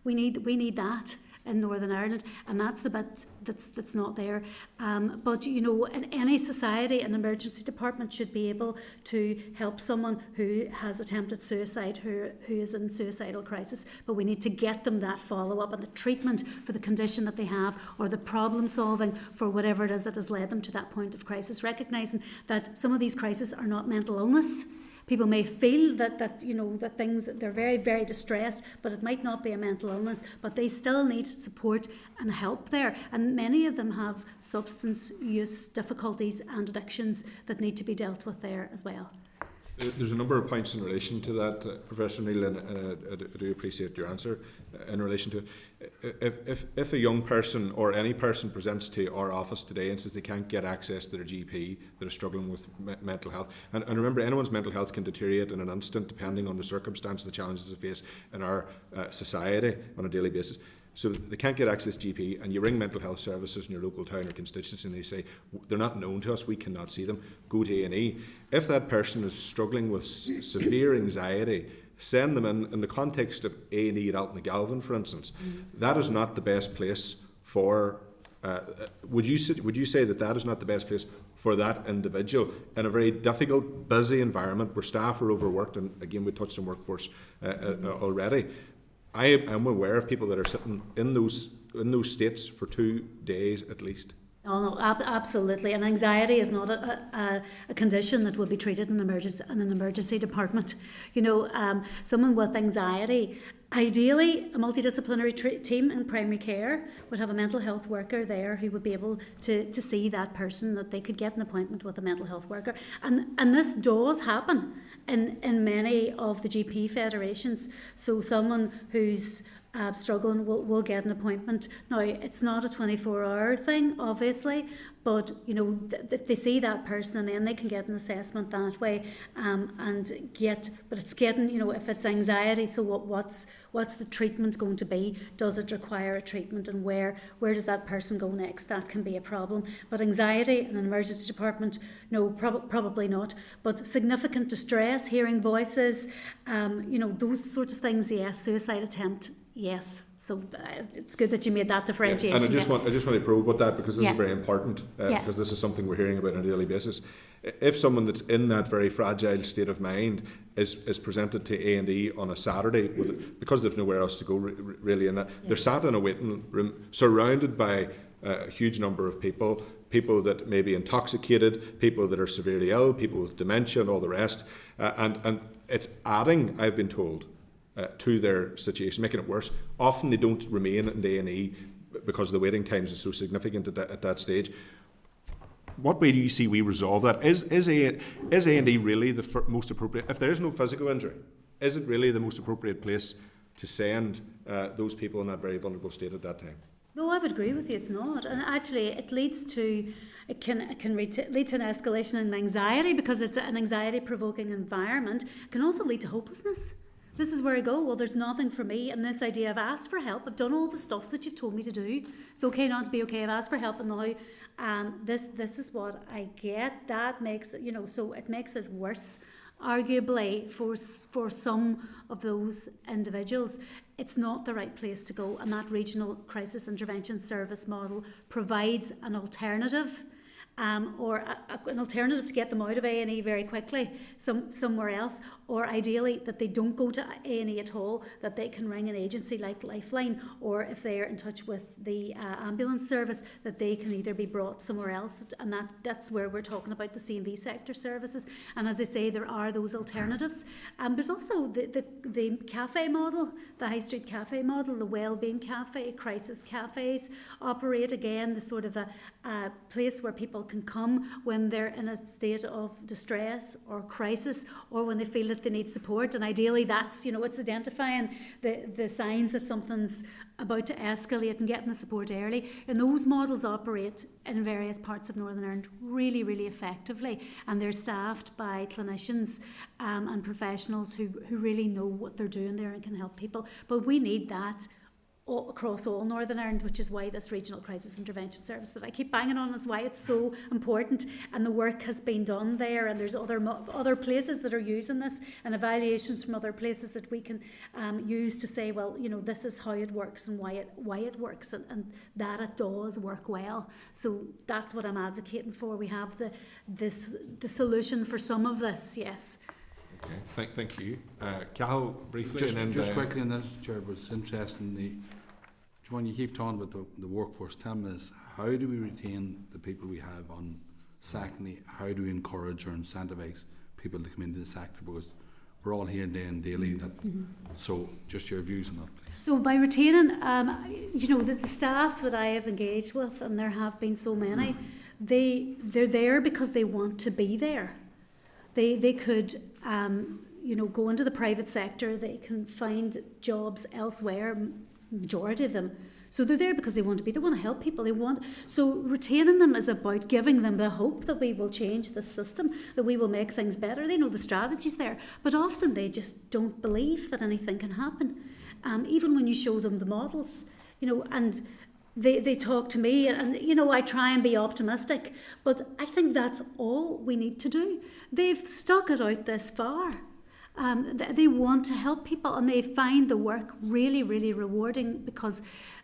We need that in Northern Ireland, and that's the bit that's not there. But you know, in any society, an emergency department should be able to help someone who has attempted suicide, who is in suicidal crisis. But we need to get them that follow-up and the treatment for the condition that they have, or the problem solving for whatever it is that has led them to that point of crisis. Recognising that some of these crises are not mental illness. People may feel that things, they're very, very distressed, but it might not be a mental illness, but they still need support and help there. And many of them have substance use difficulties and addictions that need to be dealt with there as well. There's a number of points in relation to that, Professor Neal, and I do appreciate your answer in relation to it. If a young person or any person presents to our office today and says they can't get access to their GP, that are struggling with mental health, and remember, anyone's mental health can deteriorate in an instant depending on the circumstance, the challenges they face in our society on a daily basis. So they can't get access to GP, and you ring mental health services in your local town or constituency and they say, they're not known to us, we cannot see them, go to A&E. If that person is struggling with severe anxiety, send them in the context of A&E at Altnagalvin, for instance. That is not the best place for, would you say that is not the best place for that individual in a very difficult, busy environment where staff are overworked, and again we touched on workforce already. I am aware of people that are sitting in those states for 2 days at least. Oh no, absolutely. And anxiety is not a condition that would be treated in an emergency department. You know, someone with anxiety, ideally a multidisciplinary team in primary care would have a mental health worker there who would be able to see that person, that they could get an appointment with a mental health worker. And this does happen in many of the GP federations. So someone who's struggling will get an appointment. Now, it's not a 24-hour thing, obviously, but you know, if they see that person and then they can get an assessment that way, and get. But it's getting, you know, if it's anxiety, so what's the treatment going to be? Does it require a treatment, and where does that person go next? That can be a problem. But anxiety in an emergency department, no, probably not. But significant distress, hearing voices, you know, those sorts of things, yes. Suicide attempt, yes. So it's good that you made that differentiation. And I just want to probe about that, because this is very important, because this is something we're hearing about on a daily basis. If someone that's in that very fragile state of mind is presented to A&E on a Saturday, because they've nowhere else to go really, and they're sat in a waiting room surrounded by a huge number of people that may be intoxicated, people that are severely ill, people with dementia and all the rest, and it's adding, I've been told, to their situation, making it worse. Often they don't remain in A&E because the waiting times are so significant at that stage. What way do you see we resolve that? Is A&E really the most appropriate? If there is no physical injury, is it really the most appropriate place to send those people in that very vulnerable state at that time? No, I would agree with you. It's not, and actually, it can lead to an escalation in anxiety, because it's an anxiety-provoking environment. It can also lead to hopelessness. This is where I go, well, there's nothing for me, and this idea, I've asked for help, I've done all the stuff that you've told me to do, it's okay not to be okay, I've asked for help, and now this is what I get. That makes it, you know, so it makes it worse, arguably, for some of those individuals. It's not the right place to go, and that regional crisis intervention service model provides an alternative. or an alternative to get them out of A&E very quickly somewhere else, or ideally that they don't go to A&E at all, that they can ring an agency like Lifeline, or if they're in touch with the ambulance service, that they can either be brought somewhere else, and that's where we're talking about the C&V sector services. And as I say, there are those alternatives. There's also the cafe model, the high street cafe model, the wellbeing cafe, crisis cafes operate again, the sort of a place where people can come when they're in a state of distress or crisis, or when they feel that they need support. And ideally that's, it's identifying the signs that something's about to escalate and getting the support early. And those models operate in various parts of Northern Ireland really, really effectively, and they're staffed by clinicians and professionals who really know what they're doing there and can help people. But we need that across all Northern Ireland, which is why this regional crisis intervention service that I keep banging on is why it's so important, and the work has been done there, and there's other places that are using this and evaluations from other places that we can use to say, well, this is how it works and why it works, and that it does work well. So that's what I'm advocating for. We have the solution for some of this, yes. Okay, thank you. Cathal, briefly. Just quickly on this, Chair, was interesting. When you keep talking about the workforce, tell me this: how do we retain the people we have on? Secondly, how do we encourage or incentivise people to come into the sector? Because we're all here day and daily. So, just your views on that, please. So by retaining, the staff that I have engaged with, and there have been so many, they're there because they want to be there. They could, go into the private sector. They can find jobs elsewhere, majority of them. So they're there because they want to be. They want to help people. So retaining them is about giving them the hope that we will change the system, that we will make things better. They know the strategy's there, but often they just don't believe that anything can happen. Even when you show them the models, and they talk to me, and I try and be optimistic, but I think that's all we need to do. They've stuck it out this far. They want to help people, and they find the work really, really rewarding because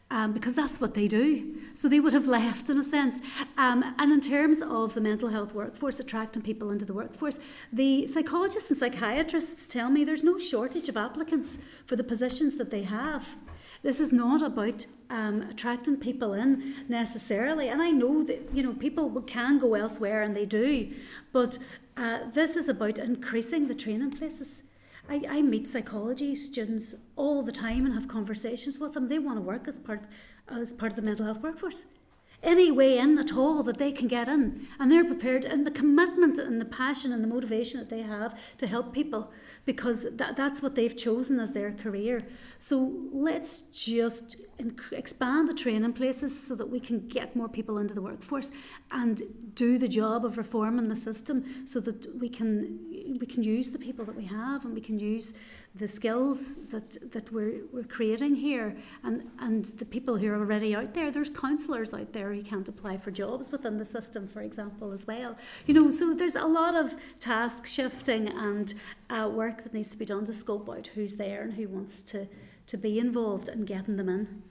that's what they do. So they would have left, in a sense. And in terms of the mental health workforce, attracting people into the workforce, the psychologists and psychiatrists tell me there's no shortage of applicants for the positions that they have. This is not about attracting people in necessarily. And I know that, people can go elsewhere, and they do. But this is about increasing the training places. I meet psychology students all the time and have conversations with them. They want to work as part of the mental health workforce. Any way in at all that they can get in, and they're prepared, and the commitment and the passion and the motivation that they have to help people, because that's what they've chosen as their career. So let's just expand the training places so that we can get more people into the workforce and do the job of reforming the system so that we can use the people that we have, and we can use the skills that we're creating here, and the people who are already out there. There's counsellors out there who can't apply for jobs within the system, for example, as well. So there's a lot of task shifting and work that needs to be done to scope out who's there and who wants to be involved in getting them in.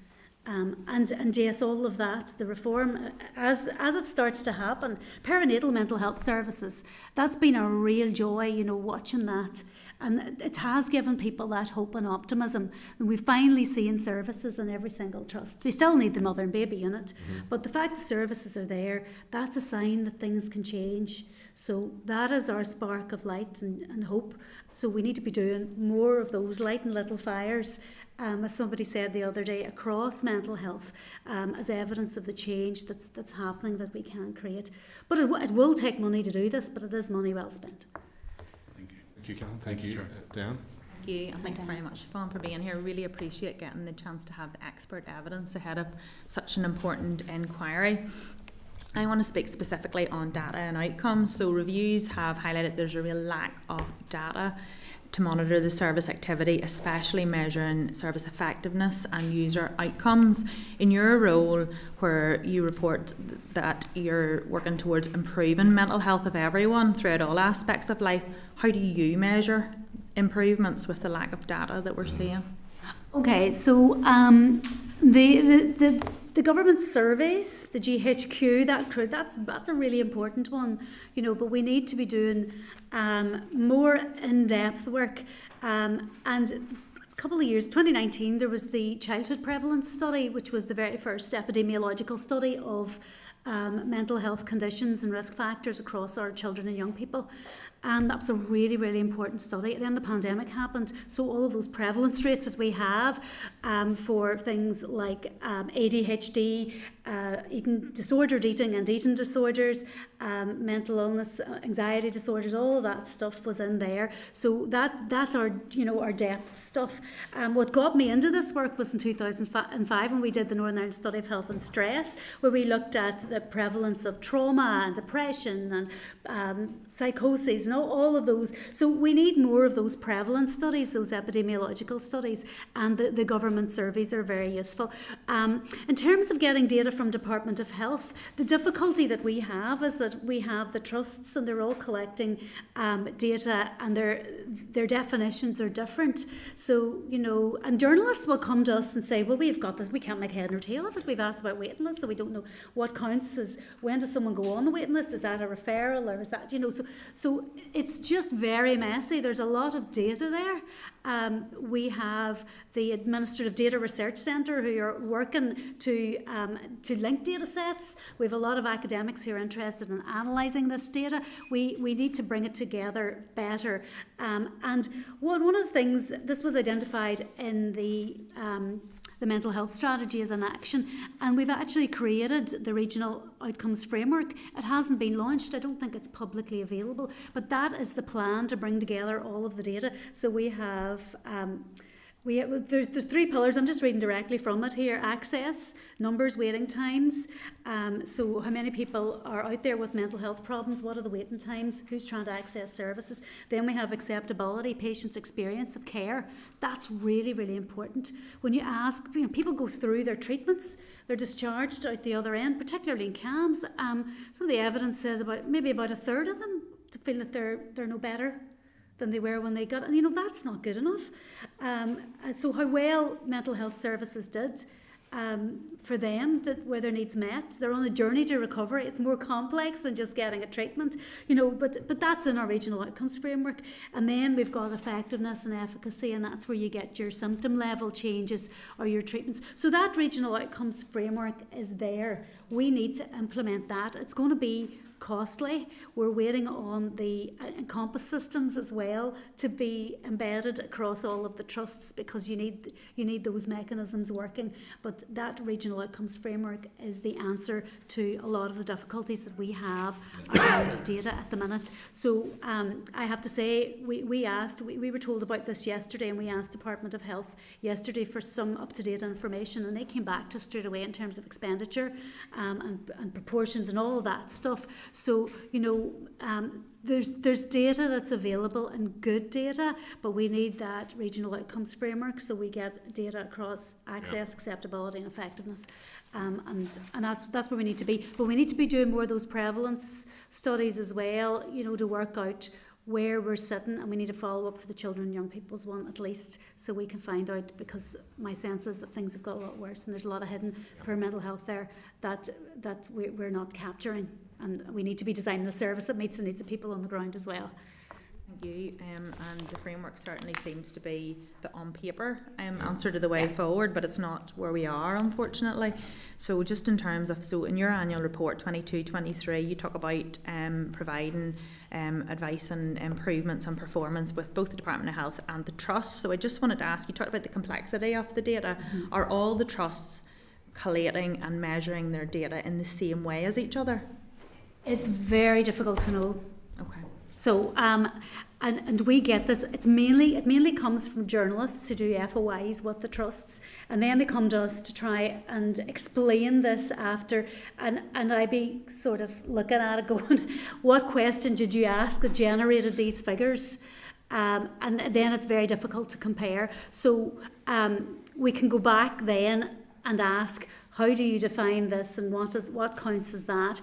And yes, all of that, the reform, as it starts to happen, perinatal mental health services, that's been a real joy, watching that. And it has given people that hope and optimism. And we've finally seen services in every single trust. We still need the mother and baby unit, but the fact the services are there, that's a sign that things can change. So that is our spark of light and hope. So we need to be doing more of those, lighting little fires, as somebody said the other day, across mental health, as evidence of the change that's happening that we can create. But it will take money to do this, but it is money well spent. Thank you, Cathal. Thank you, Dan. Thank you, and thanks very much, Siobhan, for being here. Really appreciate getting the chance to have the expert evidence ahead of such an important inquiry. I want to speak specifically on data and outcomes. So reviews have highlighted there's a real lack of data to monitor the service activity, especially measuring service effectiveness and user outcomes. In your role, where you report that you're working towards improving mental health of everyone throughout all aspects of life, how do you measure improvements with the lack of data that we're seeing? Okay, so the The government surveys, the GHQ, that's a really important one, you know, but we need to be doing more in-depth work. And a couple of years, 2019, there was the childhood prevalence study, which was the very first epidemiological study of mental health conditions and risk factors across our children and young people. And that was a really, really important study. Then the pandemic happened, so all of those prevalence rates that we have for things like ADHD, disordered eating and eating disorders, mental illness, anxiety disorders, all of that stuff was in there. So that's our, you know, our depth stuff. What got me into this work was in 2005 when we did the Northern Ireland Study of Health and Stress, where we looked at the prevalence of trauma and depression and psychoses and all of those. So we need more of those prevalence studies, those epidemiological studies, and the government surveys are very useful. In terms of getting data from Department of Health, the difficulty that we have is that we have the trusts and they're all collecting data, and their definitions are different. So, you know, and journalists will come to us and say, well, we've got this, we can't make head nor tail of it. We've asked about waiting lists, so we don't know what counts as, when does someone go on the waiting list? Is that a referral, or is that, you know, so it's just very messy. There's a lot of data there. We have the Administrative Data Research Centre who are working to link data sets. We have a lot of academics who are interested in analysing this data. We need to bring it together better. And one of the things, this was identified in the mental health strategy as an action, and we've actually created the regional outcomes framework. It hasn't been launched, I don't think it's publicly available, but that is the plan to bring together all of the data. So we have there's 3 pillars. I'm just reading directly from it here: access, numbers, waiting times. So how many people are out there with mental health problems? What are the waiting times? Who's trying to access services? Then we have acceptability, patients' experience of care. That's really, really important. When you ask, you know, people go through their treatments, they're discharged out the other end, particularly in CAMHS. Some of the evidence says maybe about a third of them feel that they're no better than they were when they got, and you know, that's not good enough. So how well mental health services did for them, were their needs met? They're on a journey to recovery. It's more complex than just getting a treatment, you know, but that's in our regional outcomes framework. And then we've got effectiveness and efficacy, and that's where you get your symptom level changes or your treatments. So that regional outcomes framework is there. We need to implement that. It's going to be costly. We're waiting on the Encompass systems as well to be embedded across all of the trusts, because you need those mechanisms working. But that regional outcomes framework is the answer to a lot of the difficulties that we have around data at the minute. So I have to say, we were told about this yesterday, and we asked Department of Health yesterday for some up-to-date information, and they came back to us straight away in terms of expenditure and proportions and all of that stuff. So, you know, there's data that's available and good data, but we need that regional outcomes framework so we get data across access, acceptability and effectiveness. And that's where we need to be. But we need to be doing more of those prevalence studies as well, you know, to work out where we're sitting, and we need to follow up for the children and young people's one at least, so we can find out, because my sense is that things have got a lot worse and there's a lot of hidden poor mental health there that we're not capturing, and we need to be designing a service that meets the needs of people on the ground as well. Thank you. And the framework certainly seems to be the on paper answer to the way forward, but it's not where we are, unfortunately. So just in terms of, so in your annual report 22-23, you talk about providing advice and improvements on performance with both the Department of Health and the trusts. So I just wanted to ask, you talked about the complexity of the data. Mm-hmm. Are all the trusts collating and measuring their data in the same way as each other? It's very difficult to know. Okay. So, and we get this, it mainly comes from journalists who do FOIs with the trusts, and then they come to us to try and explain this after, and I be sort of looking at it going, what question did you ask that generated these figures? And then it's very difficult to compare. So we can go back then and ask, how do you define this, and what counts as that?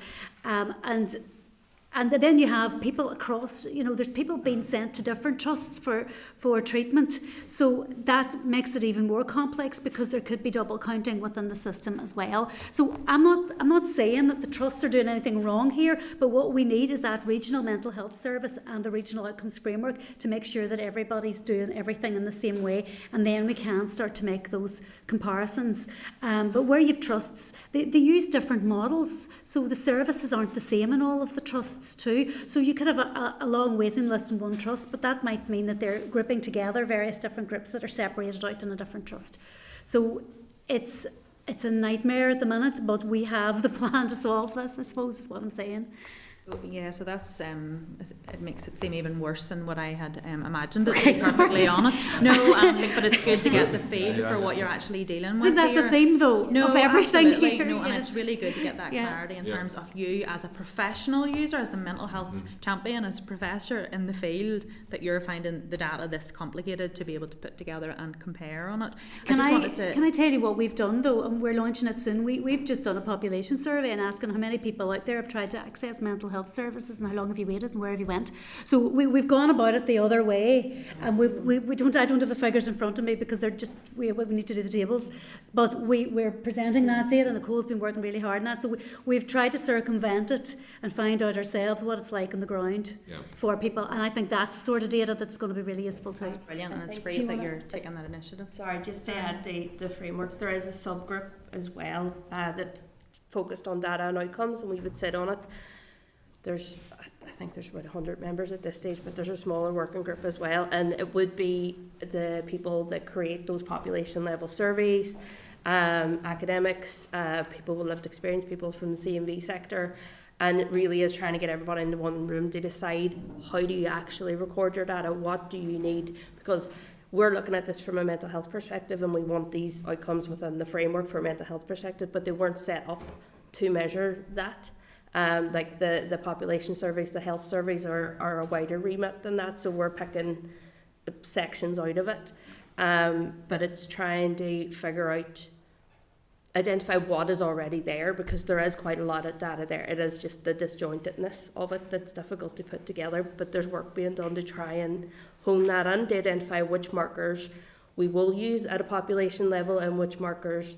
And then you have people across, there's people being sent to different trusts for treatment. So that makes it even more complex because there could be double counting within the system as well. So I'm not saying that the trusts are doing anything wrong here, but what we need is that regional mental health service and the regional outcomes framework to make sure that everybody's doing everything in the same way, and then we can start to make those comparisons. But where you've trusts, they use different models, so the services aren't the same in all of the trusts too. So you could have a long waiting list in one trust, but that might mean that they're grouping together various different groups that are separated out in a different trust. So it's a nightmare at the minute, but we have the plan to solve this, I suppose, is what I'm saying. So that's it makes it seem even worse than what I had imagined. To be perfectly honest, but it's good to get the feel for what you're actually dealing with. I think that's here. a theme, though, of everything absolutely. here. And it's really good to get that clarity in terms of you as a professional user, as the mental health champion, as a professor in the field, that you're finding the data this complicated to be able to put together and compare on it. Can I tell you what we've done, though, and we're launching it soon. We've just done a population survey and asking how many people out there have tried to access mental health services and how long have you waited and where have you went. So we've gone about it the other way, and I don't have the figures in front of me because they're just we need to do the tables, but we're presenting that data, and Nicole's been working really hard on that. So we've tried to circumvent it and find out ourselves what it's like on the ground for people, and I think that's the sort of data that's going to be really useful too. That's brilliant, and it's great that you're taking that initiative. Sorry, just to add the framework, there is a subgroup as well that's focused on data and outcomes, and we would sit on it. I think there's about 100 members at this stage, but there's a smaller working group as well, and it would be the people that create those population level surveys, academics, people with lived experience, people from the C&V sector, and it really is trying to get everybody into one room to decide how do you actually record your data, what do you need, because we're looking at this from a mental health perspective and we want these outcomes within the framework for a mental health perspective, but they weren't set up to measure that. Like the population surveys, the health surveys are a wider remit than that, so we're picking sections out of it. But it's trying to identify what is already there, because there is quite a lot of data there. It is just the disjointedness of it that's difficult to put together, but there's work being done to try and hone that in, to identify which markers we will use at a population level and which markers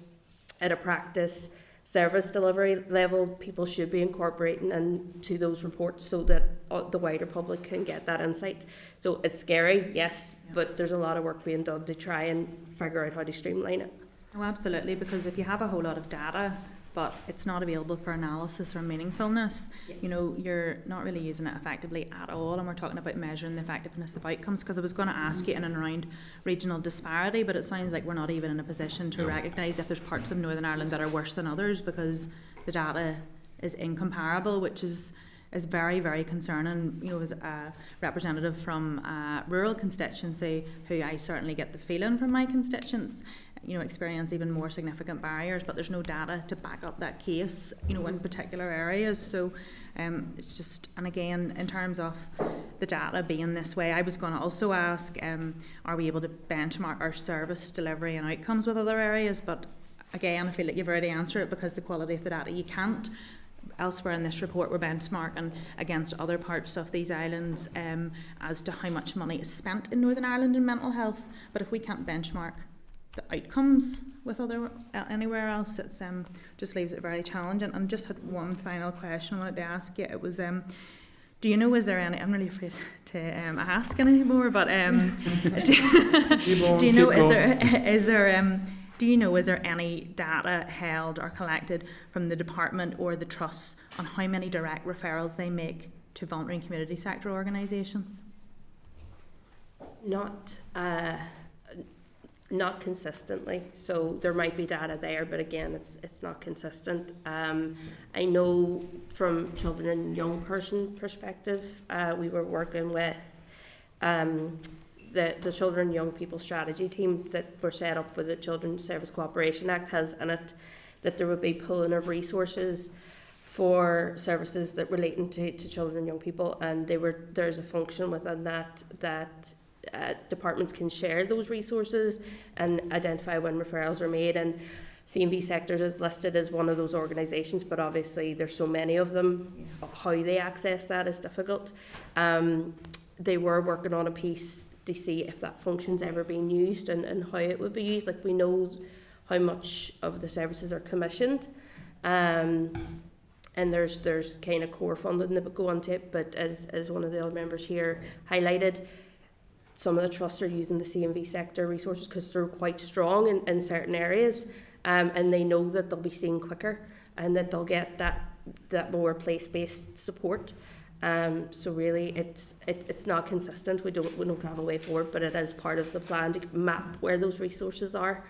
at a practice service delivery level people should be incorporating into those reports so that the wider public can get that insight. So it's scary, yes, but there's a lot of work being done to try and figure out how to streamline it. Oh, absolutely, because if you have a whole lot of data but it's not available for analysis or meaningfulness, you're not really using it effectively at all. And we're talking about measuring the effectiveness of outcomes, because I was going to ask you in and around regional disparity, but it sounds like we're not even in a position to recognise if there's parts of Northern Ireland that are worse than others, because the data is incomparable, which is very, very concerning. As a representative from a rural constituency, who I certainly get the feeling from my constituents, experience even more significant barriers, but there's no data to back up that case, in particular areas. So it's just, and again, in terms of the data being this way, I was going to also ask, are we able to benchmark our service delivery and outcomes with other areas? But again, I feel like you've already answered it, because the quality of the data, you can't. Elsewhere in this report, we're benchmarking against other parts of these islands as to how much money is spent in Northern Ireland in mental health. But if we can't benchmark the outcomes with anywhere else, it just leaves it very challenging. And just had one final question I wanted to ask you. It was, do you know, is there any? I'm really afraid to ask anymore, but do you know, is there any data held or collected from the department or the trusts on how many direct referrals they make to voluntary and community sector organisations? Not consistently. So there might be data there, but again, it's not consistent. I know from children and young person perspective, we were working with the Children and Young People Strategy team that were set up with the Children's Service Cooperation Act has in it that there would be pooling of resources for services that relating to children and young people, and there's a function within that departments can share those resources and identify when referrals are made. And CMV Sectors is listed as one of those organisations, but obviously there's so many of them, how they access that is difficult. They were working on a piece to see if that function's ever been used and how it would be used. Like, we know how much of the services are commissioned, and there's kind of core funding that would go onto it, but as one of the other members here highlighted, some of the trusts are using the CMV sector resources because they're quite strong in certain areas, and they know that they'll be seen quicker and that they'll get that more place-based support. So really, it's not consistent. We don't have a way forward, but it is part of the plan to map where those resources are.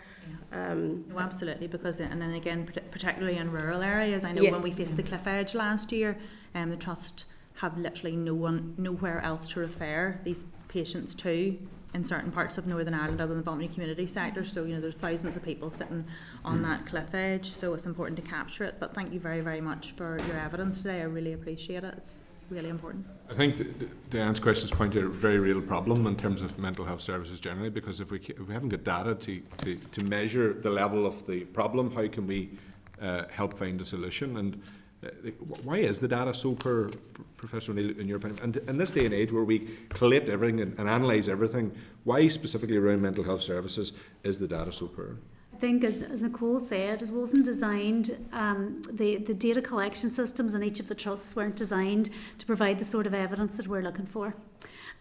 No, absolutely, because and then again, particularly in rural areas, I know when we faced the cliff edge last year, the trust have literally nowhere else to refer these patients to in certain parts of Northern Ireland other than the voluntary community sector. So, you know, there's thousands of people sitting on that cliff edge, so it's important to capture it. But thank you very, very much for your evidence today. I really appreciate it. It's really important. I think Diane's questions point to a very real problem in terms of mental health services generally, because if we haven't got data to measure the level of the problem, how can we help find a solution? And why is the data so poor, Professor O'Neill, in your opinion? And in this day and age where we collate everything and analyse everything, why specifically around mental health services is the data so poor? I think, as Nicole said, it wasn't designed, the data collection systems in each of the trusts weren't designed to provide the sort of evidence that we're looking for.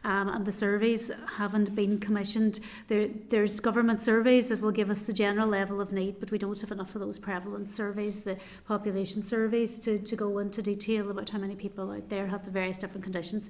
And the surveys haven't been commissioned. There's government surveys that will give us the general level of need, but we don't have enough of those prevalence surveys, the population surveys, to go into detail about how many people out there have the various different conditions.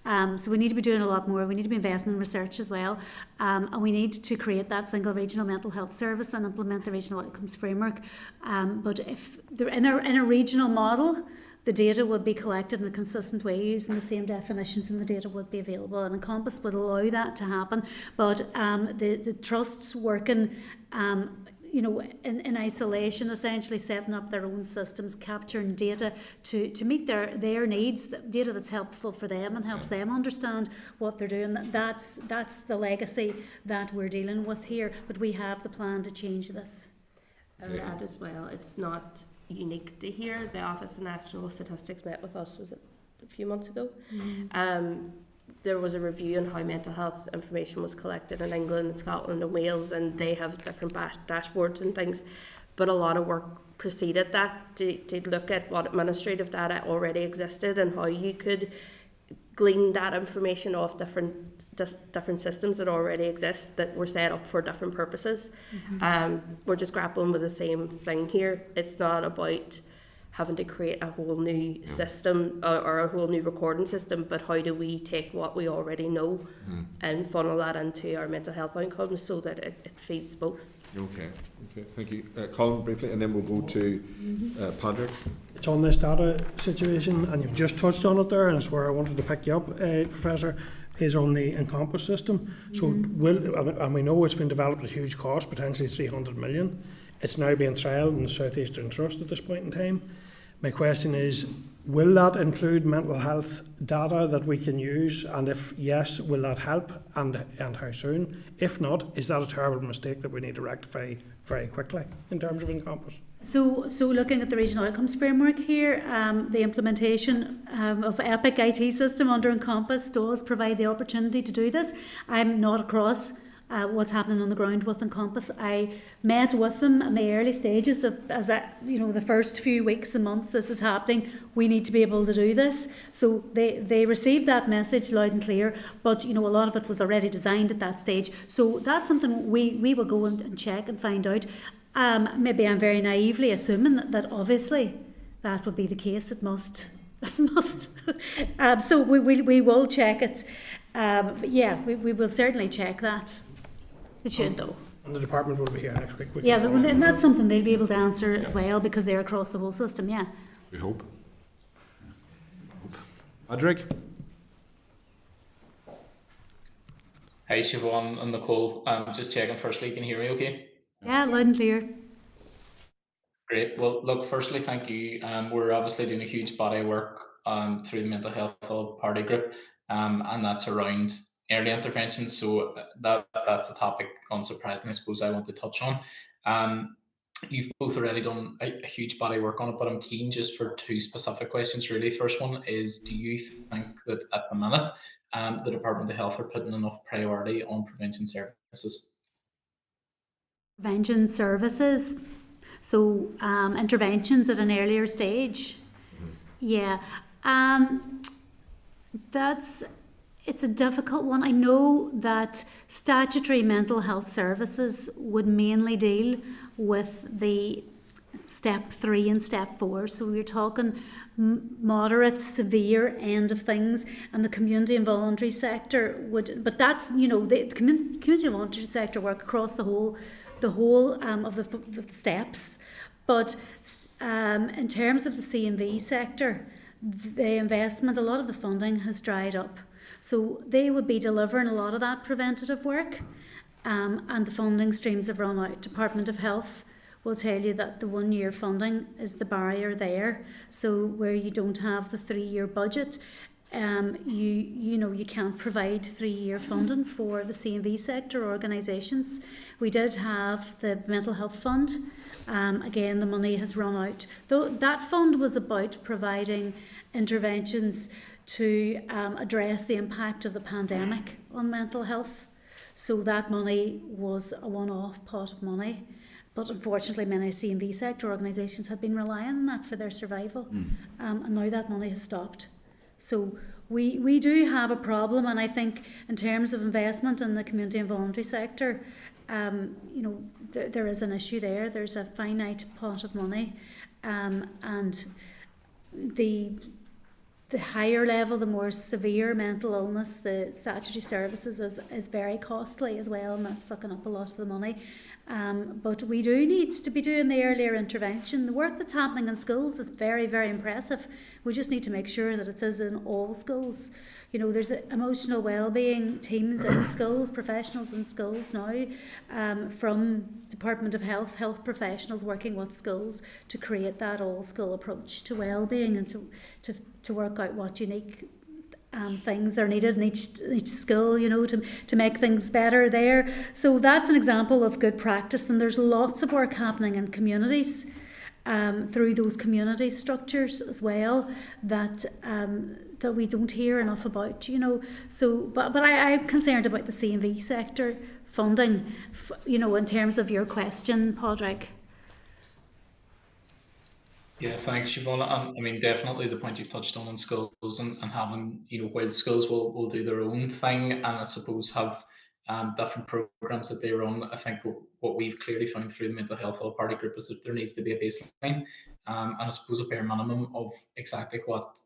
So we need to be doing a lot more. We need to be investing in research as well. And we need to create that single regional mental health service and implement the regional outcomes framework. But if they're in a regional model, the data would be collected in a consistent way using the same definitions, and the data would be available, and Encompass would allow that to happen. But the trusts working in isolation, essentially setting up their own systems, capturing data to meet their needs, data that's helpful for them and helps them understand what they're doing. That's the legacy that we're dealing with here, but we have the plan to change this. And that as well, it's not unique to here. The Office of National Statistics met with us, was it a few months ago? There was a review on how mental health information was collected in England and Scotland and Wales, and they have different dashboards and things, but a lot of work preceded that to look at what administrative data already existed and how you could glean that information off different systems that already exist that were set up for different purposes. We're just grappling with the same thing here. It's not about having to create a whole new system or a whole new recording system, but how do we take what we already know and funnel that into our mental health outcomes so that it feeds both. Okay, thank you. Colin, briefly, and then we'll go to Padraig. It's on this data situation, and you've just touched on it there, and it's where I wanted to pick you up, Professor, is on the Encompass system. So and we know it's been developed at huge cost, potentially 300 million. It's now being trialled in the South Eastern Trust at this point in time. My question is, will that include mental health data that we can use? And if yes, will that help? And how soon? If not, is that a terrible mistake that we need to rectify very quickly in terms of Encompass? So looking at the regional outcomes framework here, the implementation of EPIC IT system under Encompass does provide the opportunity to do this. I'm not across what's happening on the ground with Encompass. I met with them in the early stages of, the first few weeks and months this is happening. We need to be able to do this. So they received that message loud and clear, but a lot of it was already designed at that stage. So that's something we will go and check and find out. Maybe I'm very naively assuming that obviously that would be the case. It must. So we will check it. We will certainly check that. It should, though. And the department will be here next week. And that's something they'll be able to answer as well, because they're across the whole system, We hope. Padraig? Hi Siobhan and Nicole. Just checking firstly, can you hear me okay? Yeah, loud and clear. Great. Well, look, firstly, thank you. We're obviously doing a huge body of work through the Mental Health Party Group, and that's around early interventions. So that's a topic, unsurprisingly, I suppose I want to touch on. you've both already done a huge body of work on it, but I'm keen just for two specific questions really. First one is, do you think that at the minute the Department of Health are putting enough priority on prevention services? Prevention services, so interventions at an earlier stage. Yeah, it's a difficult one. I know that statutory mental health services would mainly deal with the step 3 and step 4. So we're talking moderate, severe end of things, and the community and voluntary sector would. But that's the community and voluntary sector work across the whole of the steps. But in terms of the C&V sector, the investment, a lot of the funding has dried up. So they would be delivering a lot of that preventative work, and the funding streams have run out. Department of Health will tell you that the 1-year funding is the barrier there. So where you don't have the 3-year budget, you can't provide 3-year funding for the C&V sector organisations. We did have the Mental Health Fund. Again, the money has run out. Though that fund was about providing interventions to address the impact of the pandemic on mental health. So that money was a one-off pot of money. But unfortunately, many C&V sector organisations have been relying on that for their survival. And now that money has stopped. So we do have a problem, and I think in terms of investment in the community and voluntary sector, there is an issue there. There's a finite pot of money, and the higher level, the more severe mental illness, the statutory services is very costly as well, and that's sucking up a lot of the money. But we do need to be doing the earlier intervention. The work that's happening in schools is very, very impressive. We just need to make sure that it is in all schools. There's emotional wellbeing teams in schools, professionals in schools now, from Department of Health, health professionals working with schools to create that all-school approach to wellbeing and to work out what unique things are needed in each school, to make things better there. So that's an example of good practice, and there's lots of work happening in communities through those community structures as well that we don't hear enough about, So, but I'm concerned about the C&V sector funding, in terms of your question, Padraig. Yeah, thanks, Siobhan. I mean, definitely the point you've touched on in schools and having, while schools will do their own thing and I suppose have different programs that they run. I think what we've clearly found through the Mental Health All Party Group is that there needs to be a baseline and I suppose a bare minimum of exactly what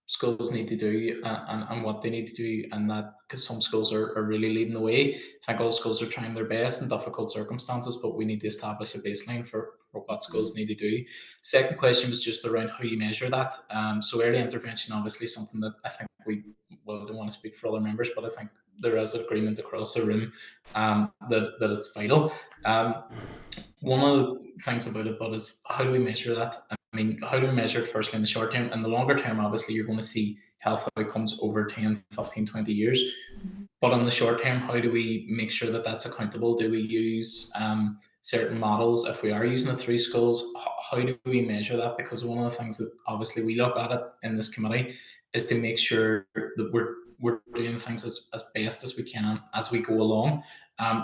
schools need to do and what they need to do, and that because some schools are really leading the way. I think all schools are trying their best in difficult circumstances, but we need to establish a baseline for what schools need to do. Second question was just around how you measure that. So early intervention, obviously something that I think I don't want to speak for other members, but I think there is agreement across the room that it's vital. One of the things about it, but is how do we measure that? I mean, how do we measure it firstly in the short term? In the longer term, obviously, you're going to see health outcomes over 10, 15, 20 years. But in the short term, how do we make sure that that's accountable? Do we use certain models? If we are using it through schools, how do we measure that? Because one of the things that obviously we look at it in this committee is to make sure that we're doing things as best as we can as we go along,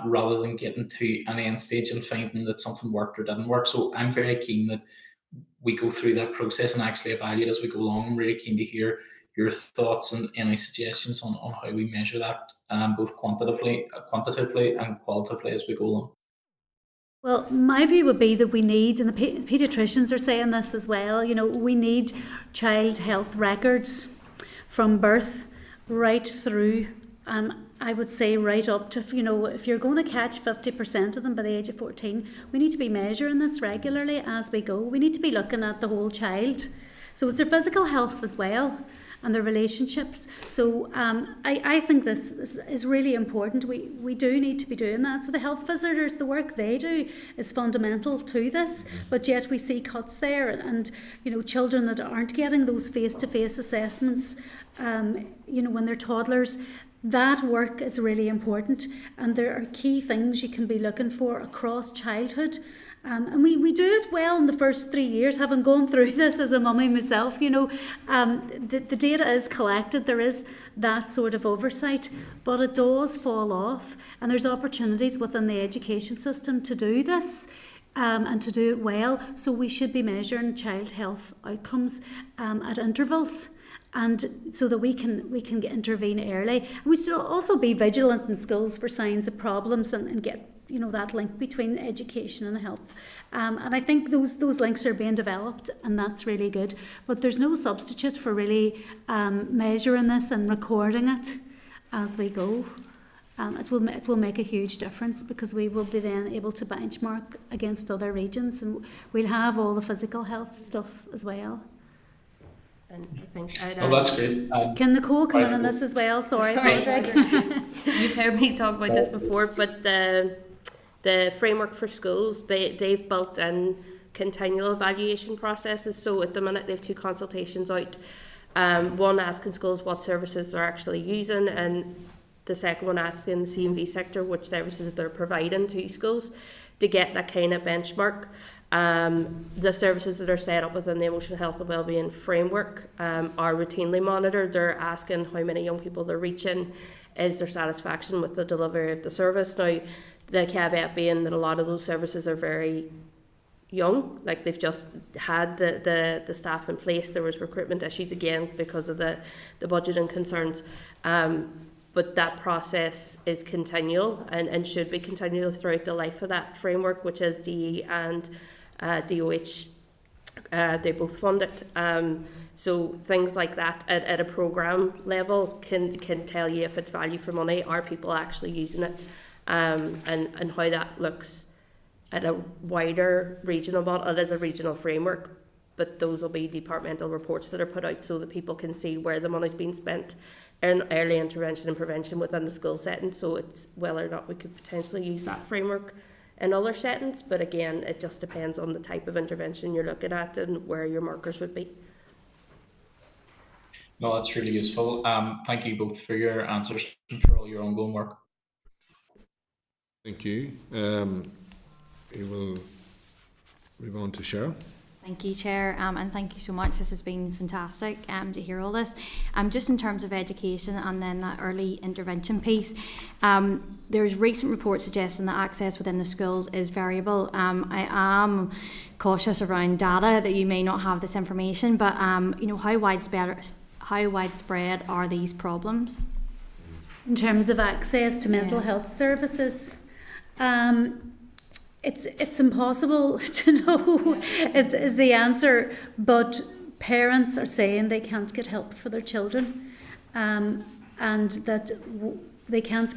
rather than getting to an end stage and finding that something worked or didn't work. So I'm very keen that we go through that process and actually evaluate as we go along. I'm really keen to hear your thoughts and any suggestions on how we measure that, both quantitatively and qualitatively as we go along. Well, my view would be that we need, and the paediatricians are saying this as well, we need child health records from birth right through, I would say right up to, if you're going to catch 50% of them by the age of 14, we need to be measuring this regularly as we go. We need to be looking at the whole child. So it's their physical health as well and their relationships. So I think this is really important. We do need to be doing that. So the health visitors, the work they do is fundamental to this, but yet we see cuts there and children that aren't getting those face-to-face assessments, when they're toddlers. That work is really important, and there are key things you can be looking for across childhood And we do it well in the first 3 years, having gone through this as a mummy myself, the data is collected, there is that sort of oversight, but it does fall off, and there's opportunities within the education system to do this. And to do it well, so we should be measuring child health outcomes at intervals, and so that we can intervene early. And we should also be vigilant in schools for signs of problems and get that link between education and health. And I think those links are being developed, and that's really good. But there's no substitute for really measuring this and recording it as we go. It will make a huge difference, because we will be then able to benchmark against other regions, and we'll have all the physical health stuff as well. And I think that's great. Can Nicole come in on this as well? Sorry, Patrick. You've heard me talk about this before, but the framework for schools, they've built in continual evaluation processes. So at the minute they have 2 consultations out. One asking schools what services they're actually using, and the second one asking the C&V sector which services they're providing to schools, to get that kind of benchmark. The services that are set up within the emotional health and wellbeing framework are routinely monitored. They're asking how many young people they're reaching, is their satisfaction with the delivery of the service. Now, the caveat being that a lot of those services are very young, like they've just had the staff in place. There was recruitment issues again because of the budgeting concerns. But that process is continual and should be continual throughout the life of that framework, which is DE and DOH. They both fund it. So things like that at a programme level can tell you if it's value for money, are people actually using it, and how that looks at a wider regional model. It is a regional framework, but those will be departmental reports that are put out so that people can see where the money's been spent in early intervention and prevention within the school setting. So it's whether or not we could potentially use that framework in other settings, but again, it just depends on the type of intervention you're looking at and where your markers would be. No, that's really useful. Thank you both for your answers and for all your ongoing work. Thank you. We will move on to Cheryl. Thank you, Chair, and thank you so much. This has been fantastic to hear all this. Just in terms of education and then that early intervention piece, there's recent reports suggesting that access within the schools is variable. I am cautious around data that you may not have this information, but how widespread are these problems? In terms of access to mental health services, it's impossible to know is the answer, but parents are saying they can't get help for their children, and that they can't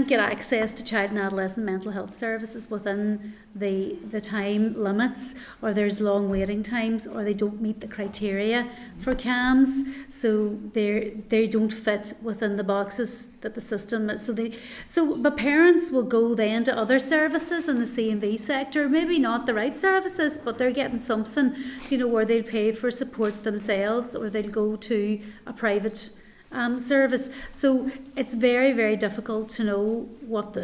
get access to child and adolescent mental health services within the time limits, or there's long waiting times, or they don't meet the criteria for CAMHS, so they don't fit within the boxes that the system but parents will go then to other services in the C&V sector, maybe not the right services, but they're getting something, where they'll pay for support themselves, or they'll go to a private service. So it's very, very difficult to know what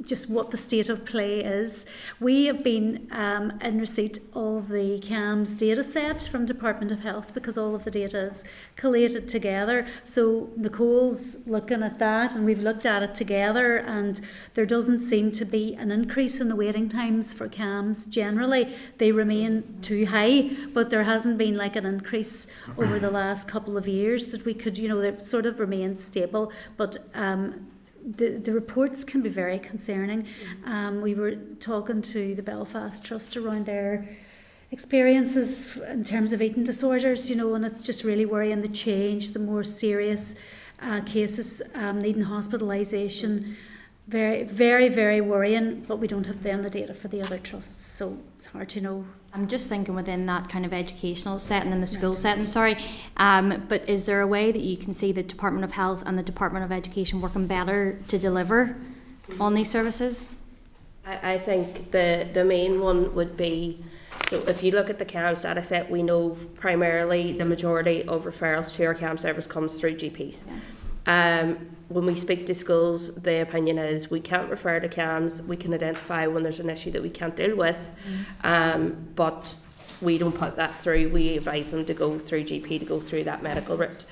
just what the state of play is. We have been in receipt of the CAMHS data set from Department of Health, because all of the data is collated together. So Nicole's looking at that, and we've looked at it together, and there doesn't seem to be an increase in the waiting times for CAMHS. Generally, they remain too high, but there hasn't been like an increase over the last couple of years that we could, they've sort of remained stable, but the reports can be very concerning. We were talking to the Belfast Trust around their experiences in terms of eating disorders, and it's just really worrying, the change, the more serious cases needing hospitalisation. Very, very, very worrying, but we don't have then the data for the other trusts, so it's hard to know. I'm just thinking within that kind of educational setting and the school setting, but is there a way that you can see the Department of Health and the Department of Education working better to deliver on these services? I think the main one would be, so if you look at the CAMHS data set, we know primarily the majority of referrals to our CAMHS service comes through GPs. When we speak to schools, the opinion is we can't refer to CAMHS, we can identify when there's an issue that we can't deal with, but we don't put that through. We advise them to go through GP, to go through that medical route.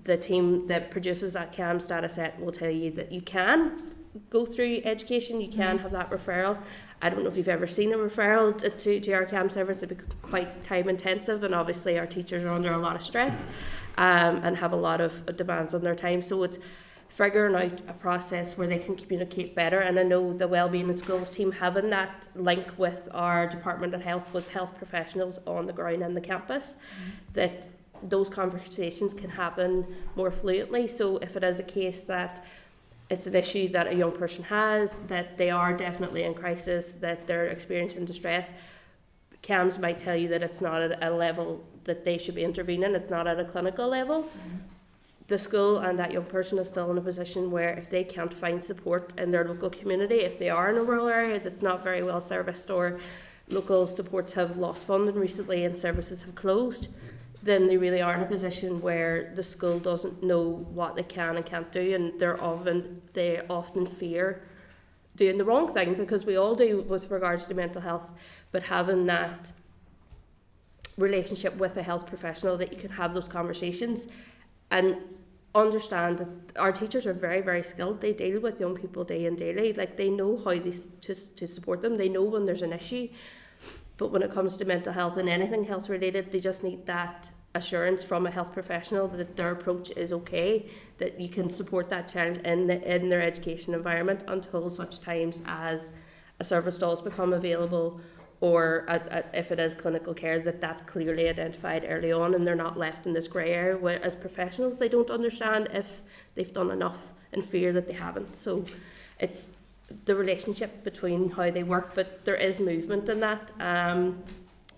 The team that produces that CAMHS data set will tell you that you can go through education, you can have that referral. I don't know if you've ever seen a referral to our CAMHS service. It'd be quite time intensive, and obviously our teachers are under a lot of stress and have a lot of demands on their time. So it's figuring out a process where they can communicate better. And I know the Wellbeing in Schools team having that link with our Department of Health, with health professionals on the ground and the campus, that those conversations can happen more fluently. So if it is a case that it's an issue that a young person has, that they are definitely in crisis, that they're experiencing distress, CAMHS might tell you that it's not at a level that they should be intervening, it's not at a clinical level. The school and that young person is still in a position where if they can't find support in their local community, if they are in a rural area that's not very well serviced, or local supports have lost funding recently and services have closed, then they really are in a position where the school doesn't know what they can and can't do, and they often fear doing the wrong thing, because we all do with regards to mental health, but having that relationship with a health professional that you can have those conversations and understand that our teachers are very, very skilled. They deal with young people day in, daily. Like, they know how to support them. They know when there's an issue. But when it comes to mental health and anything health related, they just need that assurance from a health professional that their approach is okay, that you can support that child in their education environment until such times as a service does become available, or if it is clinical care, that's clearly identified early on and they're not left in this grey area where, as professionals, they don't understand if they've done enough and fear that they haven't. So it's the relationship between how they work, but there is movement in that,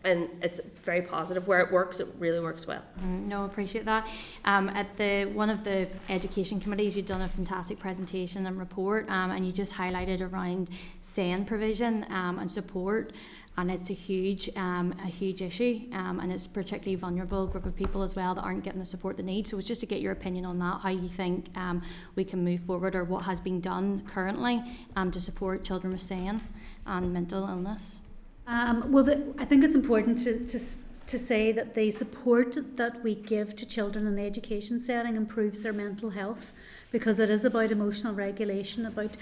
and it's very positive. Where it works, it really works well. No, appreciate that. At one of the education committees, you've done a fantastic presentation and report, and you just highlighted around SEN provision and support. And it's a huge issue, and it's a particularly vulnerable group of people as well that aren't getting the support they need. So it's just to get your opinion on that, how you think we can move forward, or what has been done currently to support children with SEN and mental illness. I think it's important to say that the support that we give to children in the education setting improves their mental health, because it is about emotional regulation, about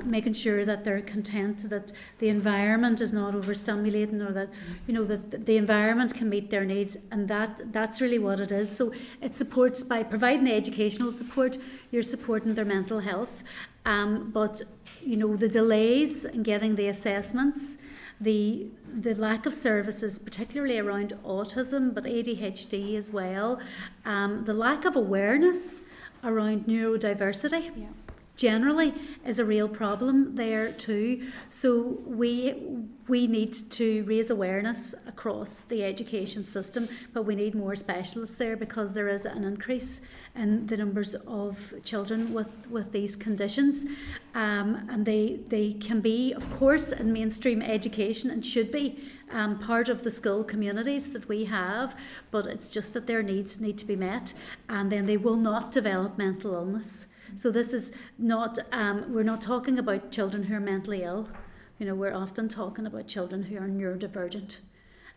making sure that they're content, that the environment is not overstimulating, or that that the environment can meet their needs, and that's really what it is. So it supports, by providing the educational support, you're supporting their mental health. But the delays in getting the assessments, the lack of services, particularly around autism, but ADHD as well, the lack of awareness around neurodiversity generally is a real problem there too. So we need to raise awareness across the education system, but we need more specialists there, because there is an increase in the numbers of children with these conditions, and they can be, of course, in mainstream education and should be part of the school communities that we have, but it's just that their needs need to be met, and then they will not develop mental illness. So this is not, we're not talking about children who are mentally ill. We're often talking about children who are neurodivergent,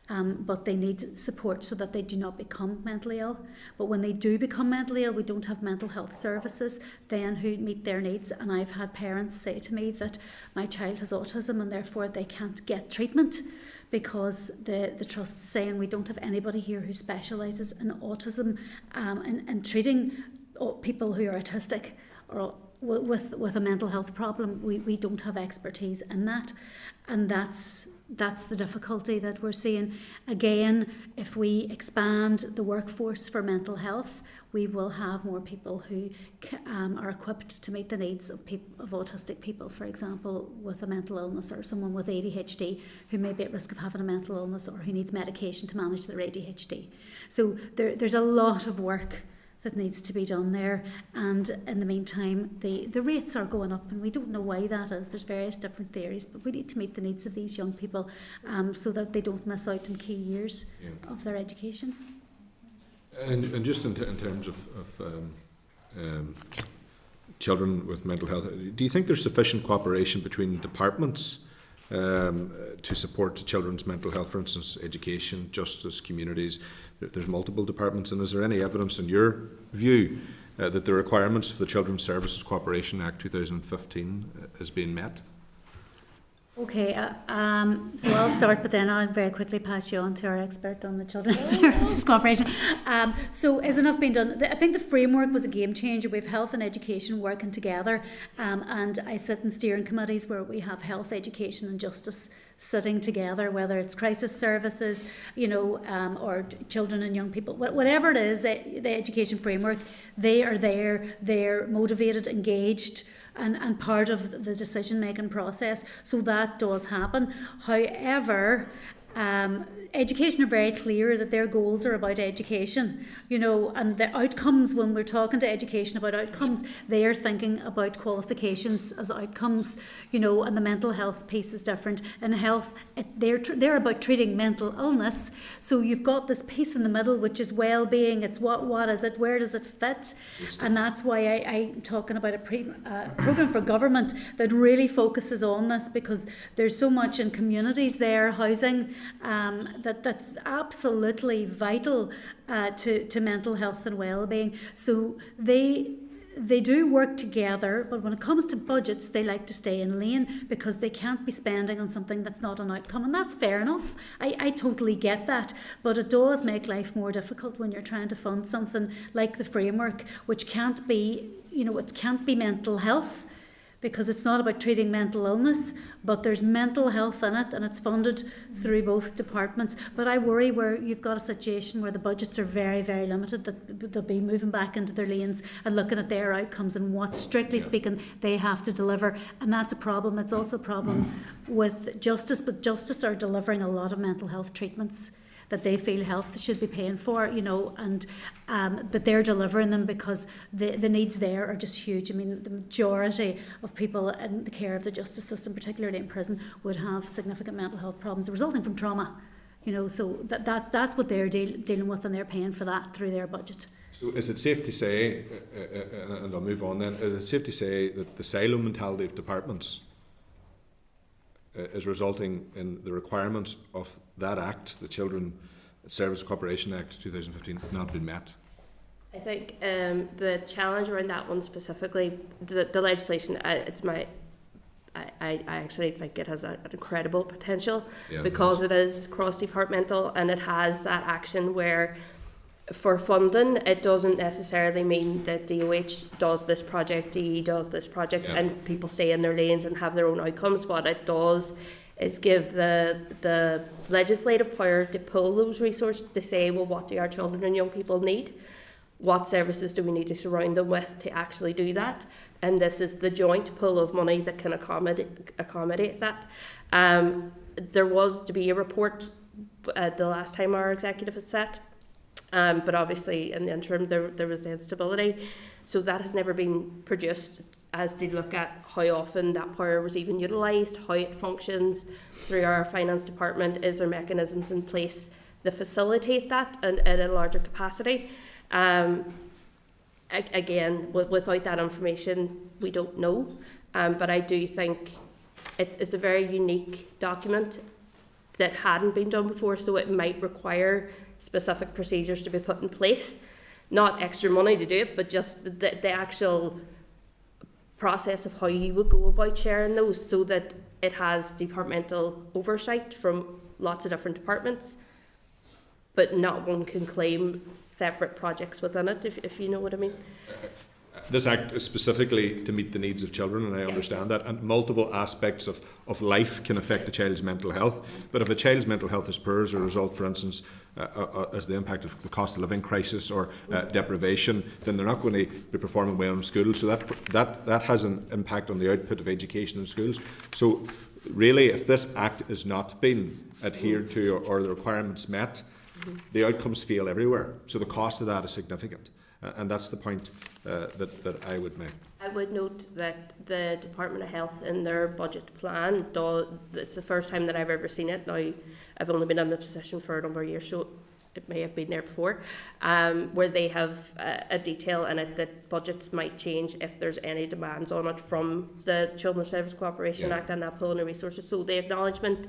but they need support so that they do not become mentally ill. But when they do become mentally ill, we don't have mental health services then who meet their needs. And I've had parents say to me that my child has autism and therefore they can't get treatment, because the trust's saying we don't have anybody here who specialises in autism and treating people who are autistic or with a mental health problem. We don't have expertise in that, and that's the difficulty that we're seeing. Again, if we expand the workforce for mental health, we will have more people who are equipped to meet the needs of autistic people, for example, with a mental illness, or someone with ADHD who may be at risk of having a mental illness, or who needs medication to manage their ADHD. So there's a lot of work that needs to be done there, and in the meantime the rates are going up, and we don't know why that is. There's various different theories, but we need to meet the needs of these young people so that they don't miss out in key years of their education. And just in terms of children with mental health. Do you think there's sufficient cooperation between departments to support children's mental health, for instance, education, justice, communities? There's multiple departments, and is there any evidence in your view that the requirements of the Children's Services Cooperation Act 2015 is being met? Okay, so I'll start, but then I'll very quickly pass you on to our expert on the Children's Services Cooperation. So is enough being done? I think the framework was a game changer. We have health and education working together, and I sit in steering committees where we have health, education and justice sitting together, whether it's crisis services, or children and young people, whatever it is, the education framework, they are there, they're motivated, engaged, and part of the decision-making process. So that does happen. However, education are very clear that their goals are about education, and the outcomes, when we're talking to education about outcomes, they are thinking about qualifications as outcomes, and the mental health piece is different. In health, they're about treating mental illness. So you've got this piece in the middle, which is well-being. It's what is it? Where does it fit? And that's why I'm talking about a program for government that really focuses on this, because there's so much in communities there, housing, that's absolutely vital to mental health and well-being. So they do work together, but when it comes to budgets, they like to stay in lane because they can't be spending on something that's not an outcome, and that's fair enough. I totally get that, but it does make life more difficult when you're trying to fund something like the framework, which can't be, it can't be mental health, because it's not about treating mental illness, but there's mental health in it, and it's funded through both departments. But I worry where you've got a situation where the budgets are very, very limited, that they'll be moving back into their lanes and looking at their outcomes and what, strictly speaking, they have to deliver. And that's a problem. It's also a problem with justice, but justice are delivering a lot of mental health treatments that they feel health should be paying for, but they're delivering them because the needs there are just huge. I mean, the majority of people in the care of the justice system, particularly in prison, would have significant mental health problems resulting from trauma. So that's what they're dealing with, and they're paying for that through their budget. So is it safe to say, and I'll move on then, is it safe to say that the silo mentality of departments is resulting in the requirements of that Act, the Children's Services Cooperation Act 2015, not being met? I think the challenge around that one specifically, the legislation, I actually think it has an incredible potential, because it is cross-departmental, and it has that action where for funding, it doesn't necessarily mean that DOH does this project, DE does this project, and people stay in their lanes and have their own outcomes. What it does is give the legislative power to pull those resources to say, well, what do our children and young people need? What services do we need to surround them with to actually do that? And this is the joint pool of money that can accommodate that. There was to be a report the last time our executive had sat, but obviously in the interim there was the instability, so that has never been produced, as to look at how often that power was even utilised, how it functions through our finance department. Is there mechanisms in place that facilitate that and at a larger capacity? Again, without that information, we don't know, but I do think it's a very unique document that hadn't been done before, so it might require specific procedures to be put in place, not extra money to do it, but just the actual process of how you would go about sharing those, so that it has departmental oversight from lots of different departments, but not one can claim separate projects within it, if you know what I mean. This Act is specifically to meet the needs of children, and I understand that, and multiple aspects of life can affect a child's mental health. But if a child's mental health is poor as a result, for instance, as the impact of the cost of living crisis or deprivation, then they're not going to be performing well in school. So that has an impact on the output of education in schools. So really, if this Act is not being adhered to or the requirements met, the outcomes fail everywhere. So the cost of that is significant. And that's the point that I would make. I would note that the Department of Health in their budget plan, it's the first time that I've ever seen it. Now, I've only been in the position for a number of years, so it may have been there before, where they have a detail in it that budgets might change if there's any demands on it from the Children's Service Cooperation Act and that pooling of resources. So the acknowledgement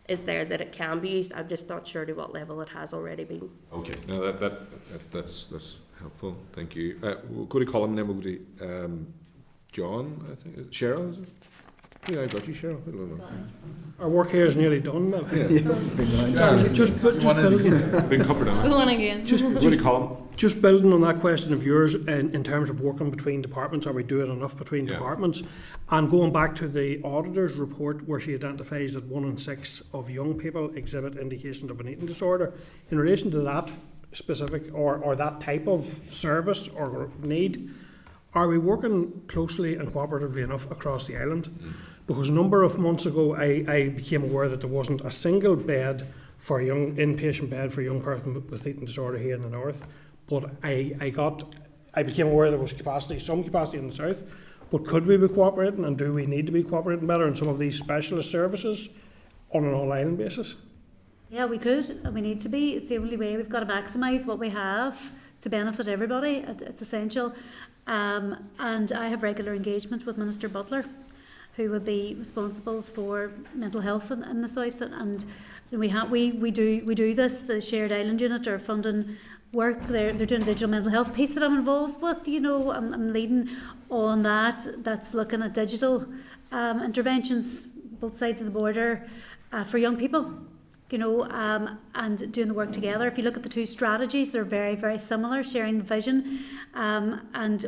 is there that it can be used. I'm just not sure to what level it has already been. Okay, no, that's helpful. Thank you. We'll go to Colin, then we'll go to John. I think Cheryl. Is it? Yeah, I got you, Cheryl. I don't know. Our work here is nearly done. Just building. Been covered on. Go on again. Just building on that question of yours in terms of working between departments, are we doing enough between departments? And going back to the auditor's report where she identifies that 1 in 6 of young people exhibit indications of an eating disorder, in relation to that specific or that type of service or need, are we working closely and cooperatively enough across the island? Because a number of months ago I became aware that there wasn't a single bed for a young inpatient bed for a young person with eating disorder here in the north. But I became aware there was some capacity in the south. But could we be cooperating, and do we need to be cooperating better in some of these specialist services on an all-island basis? Yeah, we could, and we need to be. It's the only way. We've got to maximise what we have to benefit everybody. It's essential. And I have regular engagement with Minister Butler, who would be responsible for mental health in the south, and we do this. The Shared Island Unit are funding work. They're doing a digital mental health piece that I'm involved with. I'm leading on that. That's looking at digital interventions both sides of the border for young people. And doing the work together. If you look at the two strategies, they're very, very similar, sharing the vision and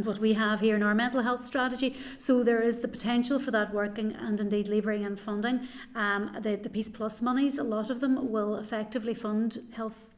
what we have here in our mental health strategy. So there is the potential for that working, and indeed levering in funding. The Peace Plus monies, a lot of them will effectively fund health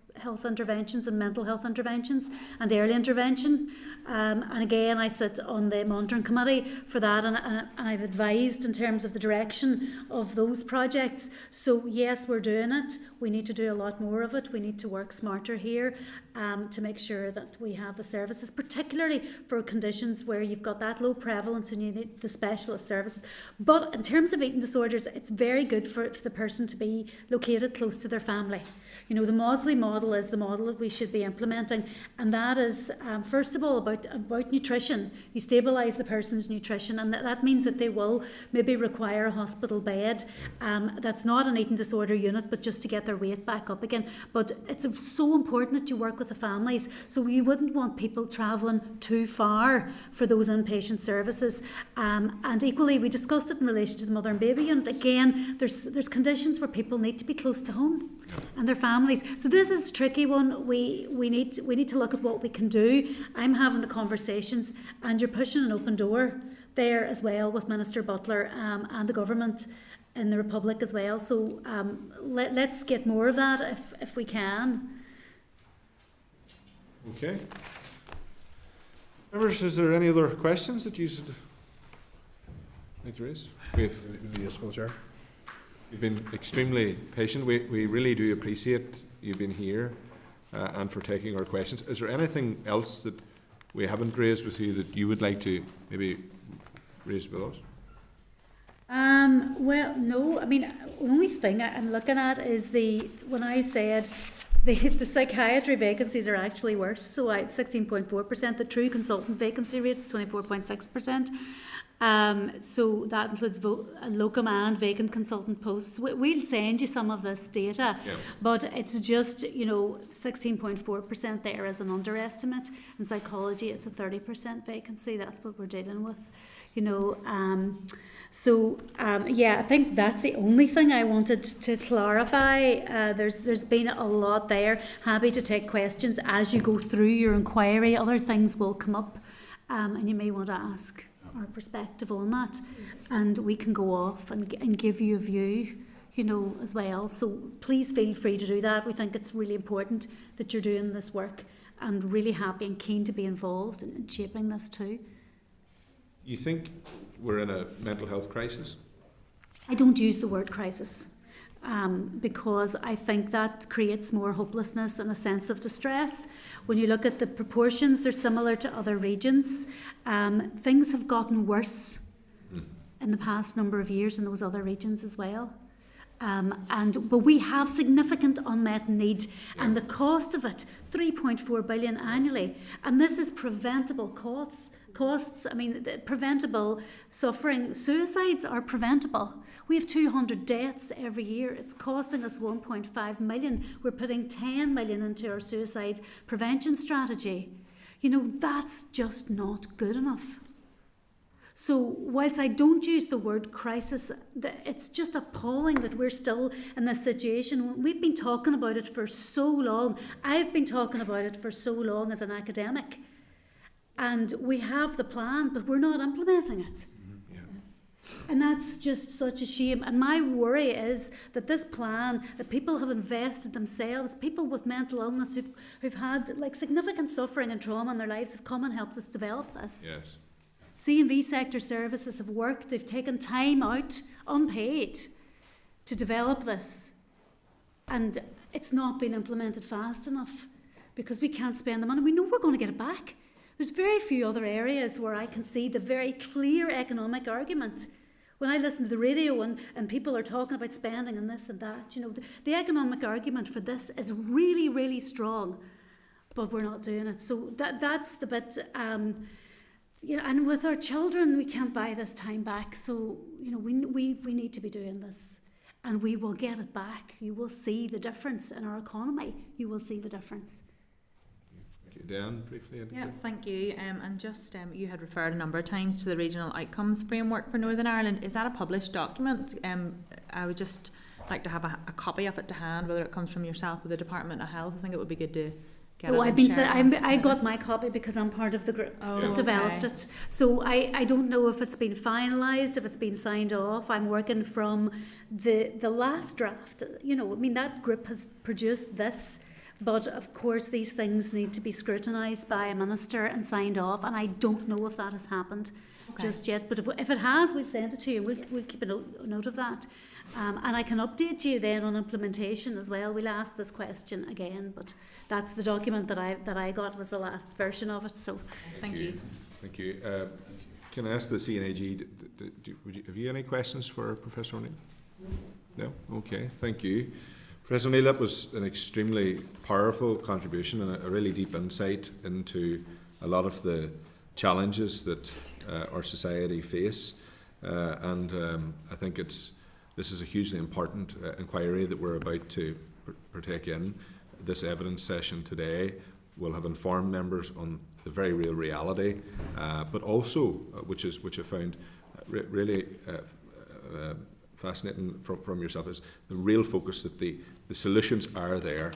interventions and mental health interventions and early intervention. And again, I sit on the monitoring committee for that, and I've advised in terms of the direction of those projects. So yes, we're doing it. We need to do a lot more of it. We need to work smarter here to make sure that we have the services, particularly for conditions where you've got that low prevalence and you need the specialist services. But in terms of eating disorders, it's very good for the person to be located close to their family. The Maudsley model is the model that we should be implementing, and that is first of all about nutrition. You stabilise the person's nutrition, and that means that they will maybe require a hospital bed. That's not an eating disorder unit, but just to get their weight back up again. But it's so important that you work with the families, so you wouldn't want people travelling too far for those inpatient services. And equally, we discussed it in relation to the mother and baby unit. Again, there's conditions where people need to be close to home and their families. So this is a tricky one. We need to look at what we can do. I'm having the conversations, and you're pushing an open door there as well with Minister Butler and the government in the Republic as well. So let's get more of that if we can. Okay. Members, is there any other questions that you should like to raise? It'd be useful, Chair. You've been extremely patient. We really do appreciate you being here and for taking our questions. Is there anything else that we haven't raised with you that you would like to maybe raise with us? Well, no. The only thing I'm looking at is when I said the psychiatry vacancies are actually worse. So I had 16.4%. The true consultant vacancy rate is 24.6%. So that includes locum and vacant consultant posts. We'll send you some of this data, but it's just 16.4% there as an underestimate. In psychology, it's a 30% vacancy. That's what we're dealing with, I think that's the only thing I wanted to clarify. There's been a lot there. Happy to take questions as you go through your inquiry. Other things will come up, and you may want to ask our perspective on that, and we can go off and give you a view, as well. So please feel free to do that. We think it's really important that you're doing this work, and really happy and keen to be involved in shaping this too. You think we're in a mental health crisis? I don't use the word crisis because I think that creates more hopelessness and a sense of distress. When you look at the proportions, they're similar to other regions. Things have gotten worse in the past number of years in those other regions as well. But we have significant unmet need, and the cost of it, 3.4 billion annually, and this is preventable costs. I mean, preventable suffering. Suicides are preventable. We have 200 deaths every year. It's costing us 1.5 million. We're putting 10 million into our suicide prevention strategy. You know, that's just not good enough. So whilst I don't use the word crisis, it's just appalling that we're still in this situation. We've been talking about it for so long. I've been talking about it for so long as an academic. And we have the plan, but we're not implementing it. And that's just such a shame. And my worry is that this plan, that people have invested themselves, people with mental illness who've had like significant suffering and trauma in their lives have come and helped us develop this. Yes. C&V sector services have worked, they've taken time out, unpaid, to develop this. And it's not been implemented fast enough because we can't spend the money. We know we're going to get it back. There's very few other areas where I can see the very clear economic argument. When I listen to the radio and people are talking about spending and this and that, you know, the economic argument for this is really, really strong, but we're not doing it. So that's the bit, you know, and with our children, we can't buy this time back. So, you know, we need to be doing this, and we will get it back. You will see the difference in our economy. You will see the difference. Dan, briefly. Yeah, thank you. And just you had referred a number of times to the Regional Outcomes Framework for Northern Ireland. Is that a published document? I would just like to have a copy of it to hand, whether it comes from yourself or the Department of Health. I think it would be good to get it. I got my copy because I'm part of the group that developed it. So I don't know if it's been finalised, if it's been signed off. I'm working from the last draft. You know, I mean, that group has produced this. But of course, these things need to be scrutinised by a minister and signed off, and I don't know if that has happened just yet. But if it has, we'll send it to you. We'll keep a note of that, and I can update you then on implementation as well. We'll ask this question again, but that's the document that I got, was the last version of it. So thank you. Thank you. Can I ask the CNAG? Have you any questions for Professor O'Neill? No. Okay. Thank you. Professor O'Neill, that was an extremely powerful contribution and a really deep insight into a lot of the challenges that our society face. And I think this is a hugely important inquiry that we're about to partake in. This evidence session today will have informed members on the very real reality, but also, which I found really fascinating from yourself, is the real focus that the solutions are there,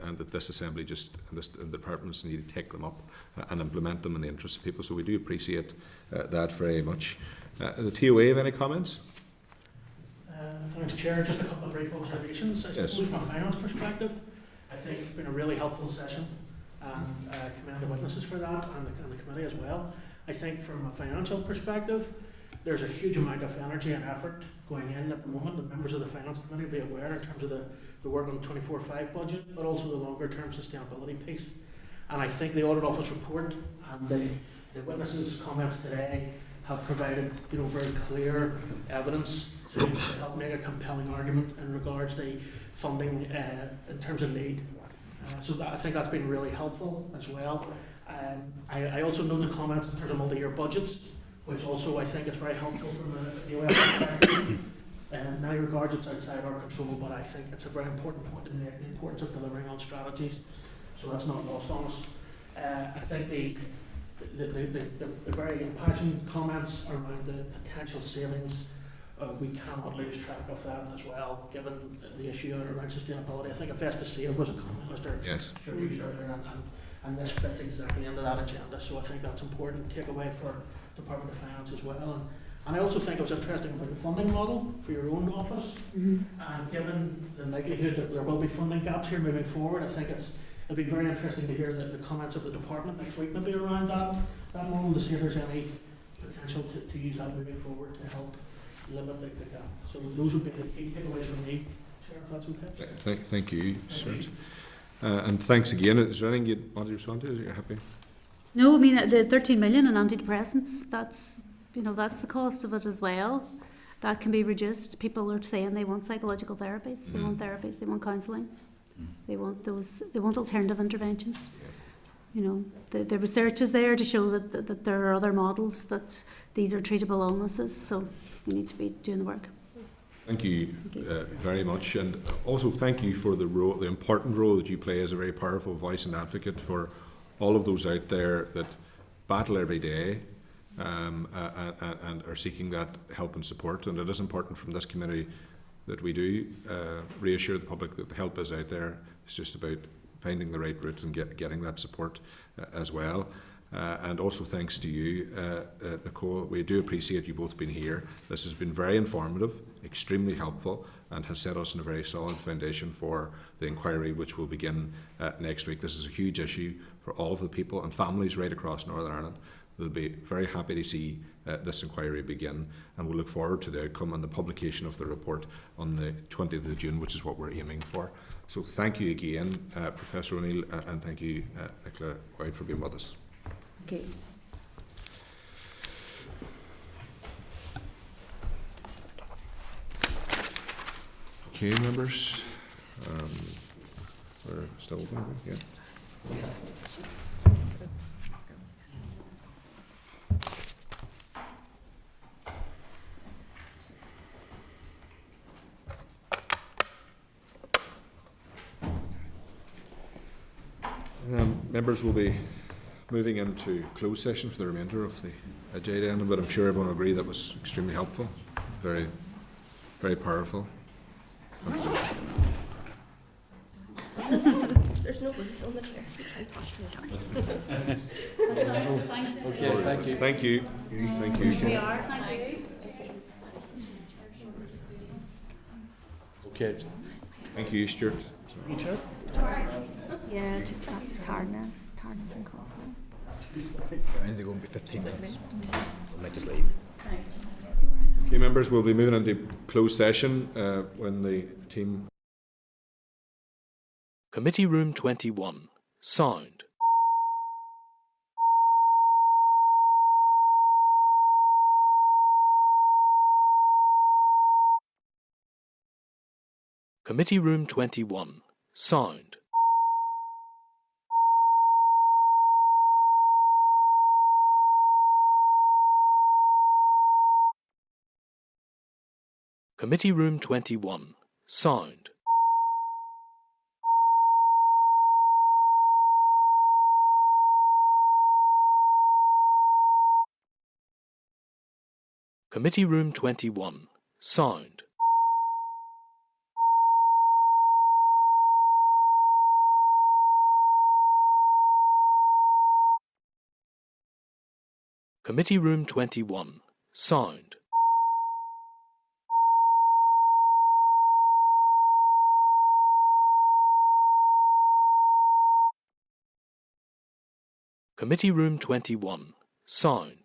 and that this Assembly and the departments need to take them up and implement them in the interest of people. So we do appreciate that very much. The TOA, have any comments? Thanks, Chair. Just a couple of brief observations. I suppose from a finance perspective, I think it's been a really helpful session, and commend the witnesses for that, and the committee as well. I think from a financial perspective, there's a huge amount of energy and effort going in at the moment. The members of the Finance Committee will be aware in terms of the work on the 24/5 budget, but also the longer term sustainability piece. And I think the Audit Office report and the witnesses' comments today have provided, you know, very clear evidence to help make a compelling argument in regards to funding in terms of need. So I think that's been really helpful as well. I also know the comments in terms of multi-year budgets, which also I think is very helpful from a DOF perspective. In many regards, it's outside our control, but I think it's a very important point to make, the importance of delivering on strategies. So that's not lost on us. I think the very impassioned comments around the potential savings, we cannot lose track of that as well, given the issue around sustainability. I think Invest to Save was a comment Mr. Sure used earlier, and this fits exactly into that agenda. So I think that's important takeaway for Department of Finance as well. And I also think it was interesting about the funding model for your own office. And given the likelihood that there will be funding gaps here moving forward, I think it'll be very interesting to hear the comments of the department next week maybe around that model, to see if there's any potential to use that moving forward to help limit the gap. So those would be the key takeaways from me, Chair, if that's okay. Thank you, sir. And thanks again. Is there anything you'd want to respond to? Are you happy? No, I mean, the 13 million in antidepressants, that's the cost of it as well. that can be reduced. People are saying they want psychological therapies, they want therapies, they want counselling, they want alternative interventions. You know, the research is there to show that there are other models, that these are treatable illnesses, so we need to be doing the work. Thank you very much, and also thank you for the important role that you play as a very powerful voice and advocate for all of those out there that battle every day and are seeking that help and support. And it is important from this committee that we do reassure the public that the help is out there. It's just about finding the right route and getting that support as well. And also thanks to you, Nicole. We do appreciate you both being here. This has been very informative, extremely helpful, and has set us in a very solid foundation for the inquiry, which will begin next week. This is a huge issue for all of the people and families right across Northern Ireland. They'll be very happy to see this inquiry begin, and we'll look forward to the outcome and the publication of the report on the 20th of June, which is what we're aiming for. So thank you again, Professor O'Neill, and thank you, Nicola White, for being with us. Okay. Okay, members. We're still open, yeah. Members will be moving into closed session for the remainder of the agenda, but I'm sure everyone will agree that was extremely helpful, very, very powerful. There's no booze on the chair. Okay, thank you. Thank you. Thank you. We are, thank you. Okay. Thank you, Stuart. Yeah, that's tiredness and coffee. I need to go and be 15 minutes. I might just leave. Okay, members, we'll be moving into closed session when the team. Committee Room 21. Sound. Committee Room 21. Sound. Committee Room 21. Sound. Committee Room 21. Sound. Committee Room 21. Sound.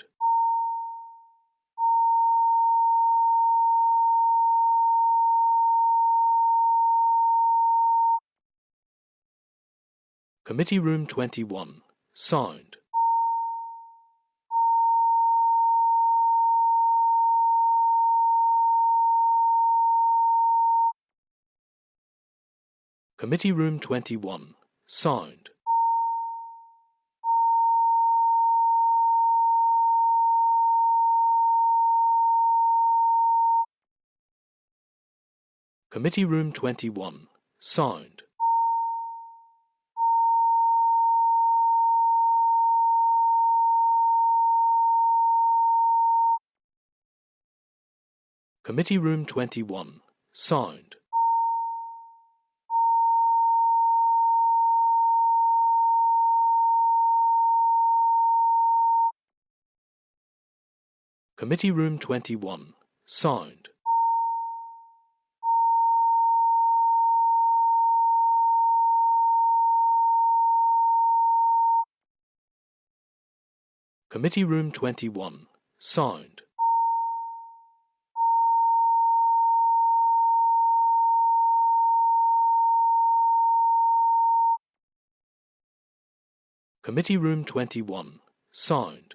Committee Room 21. Sound. Committee Room 21. Sound. Committee Room 21. Sound. Committee Room 21. Sound. Committee Room 21. Sound. Committee Room 21. Sound. Committee Room 21. Sound. Committee Room 21. Sound.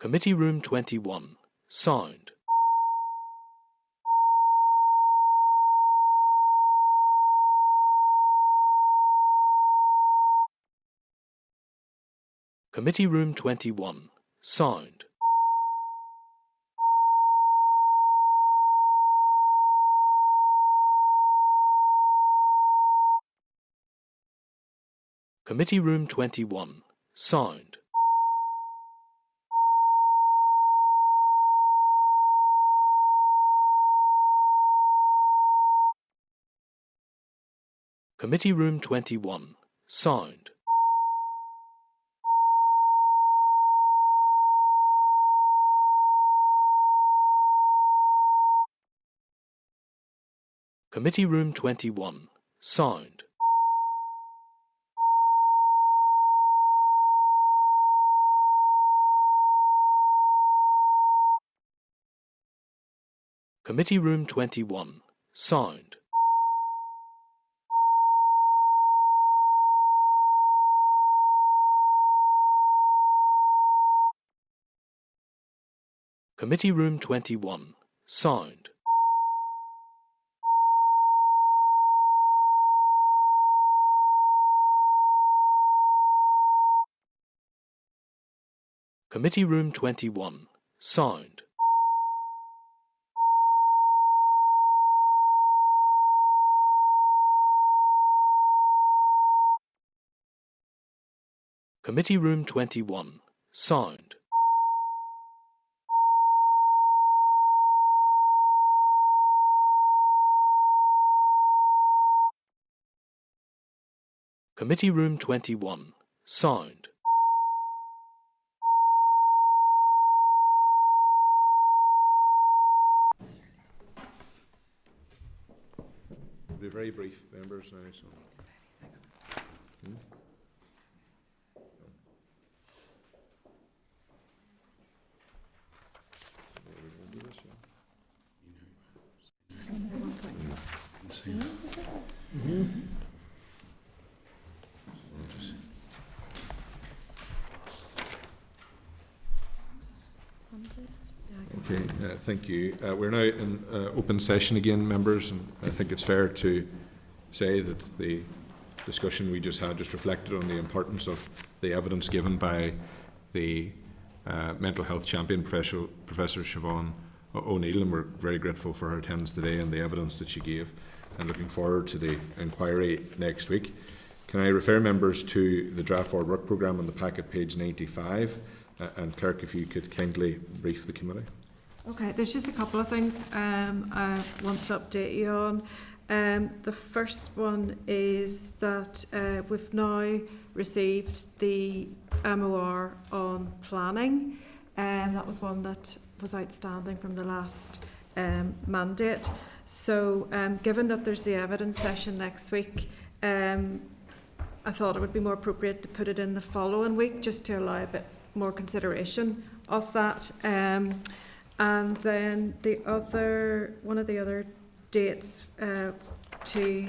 Committee Room 21. Sound. Committee Room 21. Sound. Committee Room 21. Sound. Committee Room 21. Sound. Committee Room 21. Sound. Committee Room 21. Sound. Committee Room 21. Sound. Committee Room 21. Sound. Committee Room 21. Sound. Committee Room 21. Sound. We'll be very brief, members, now. So. Okay, thank you. We're now in open session again, members, and I think it's fair to say that the discussion we just had just reflected on the importance of the evidence given by the mental health champion, Professor Siobhan O'Neill, and we're very grateful for her attendance today and the evidence that she gave, and looking forward to the inquiry next week. Can I refer members to the draft forward work programme on the packet, page 95, and Clerk, if you could kindly brief the committee. Okay, there's just a couple of things I want to update you on. The first one is that we've now received the MOR on planning, and that was one that was outstanding from the last mandate. So given that there's the evidence session next week, I thought it would be more appropriate to put it in the following week just to allow a bit more consideration of that. And then one of the other dates to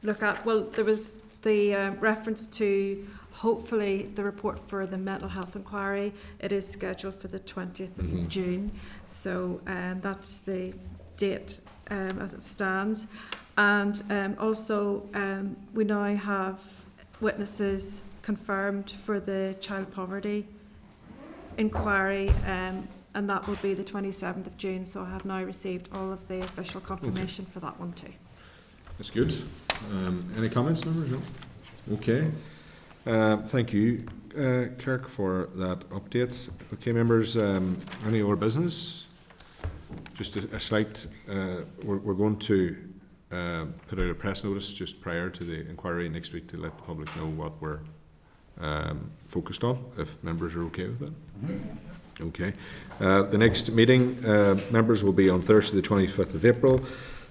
look at, well, there was the reference to hopefully the report for the mental health inquiry. It is scheduled for the 20th of June, so that's the date as it stands. And also we now have witnesses confirmed for the child poverty inquiry, and that will be the 27th of June, so I have now received all of the official confirmation for that one too. That's good. Any comments, members? No? Okay. Thank you, Clerk, for that update. Okay, members, any other business? Just a slight, we're going to put out a press notice just prior to the inquiry next week to let the public know what we're focused on, if members are okay with that. Okay. The next meeting, members, will be on Thursday the 25th of April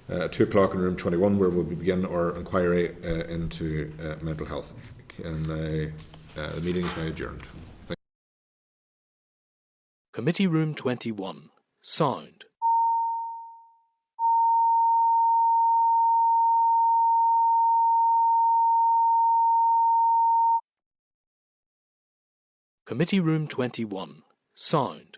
at 2 o'clock in room 21, where we'll begin our inquiry into mental health. And the meeting is now adjourned. Committee Room 21. Sound. Committee Room 21. Sound.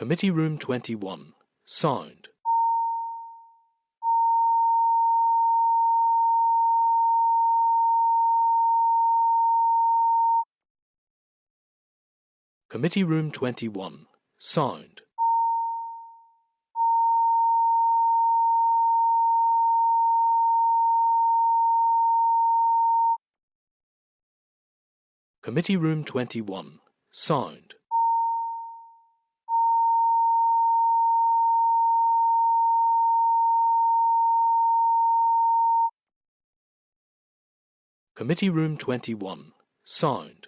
Committee Room 21, sound. Committee Room 21, sound. Committee Room 21, sound. Committee Room 21, sound.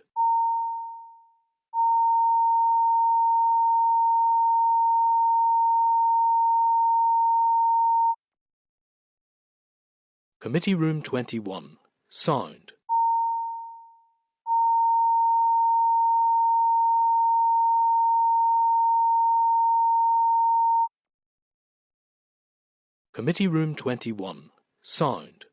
Committee Room 21, sound. Committee Room 21, sound.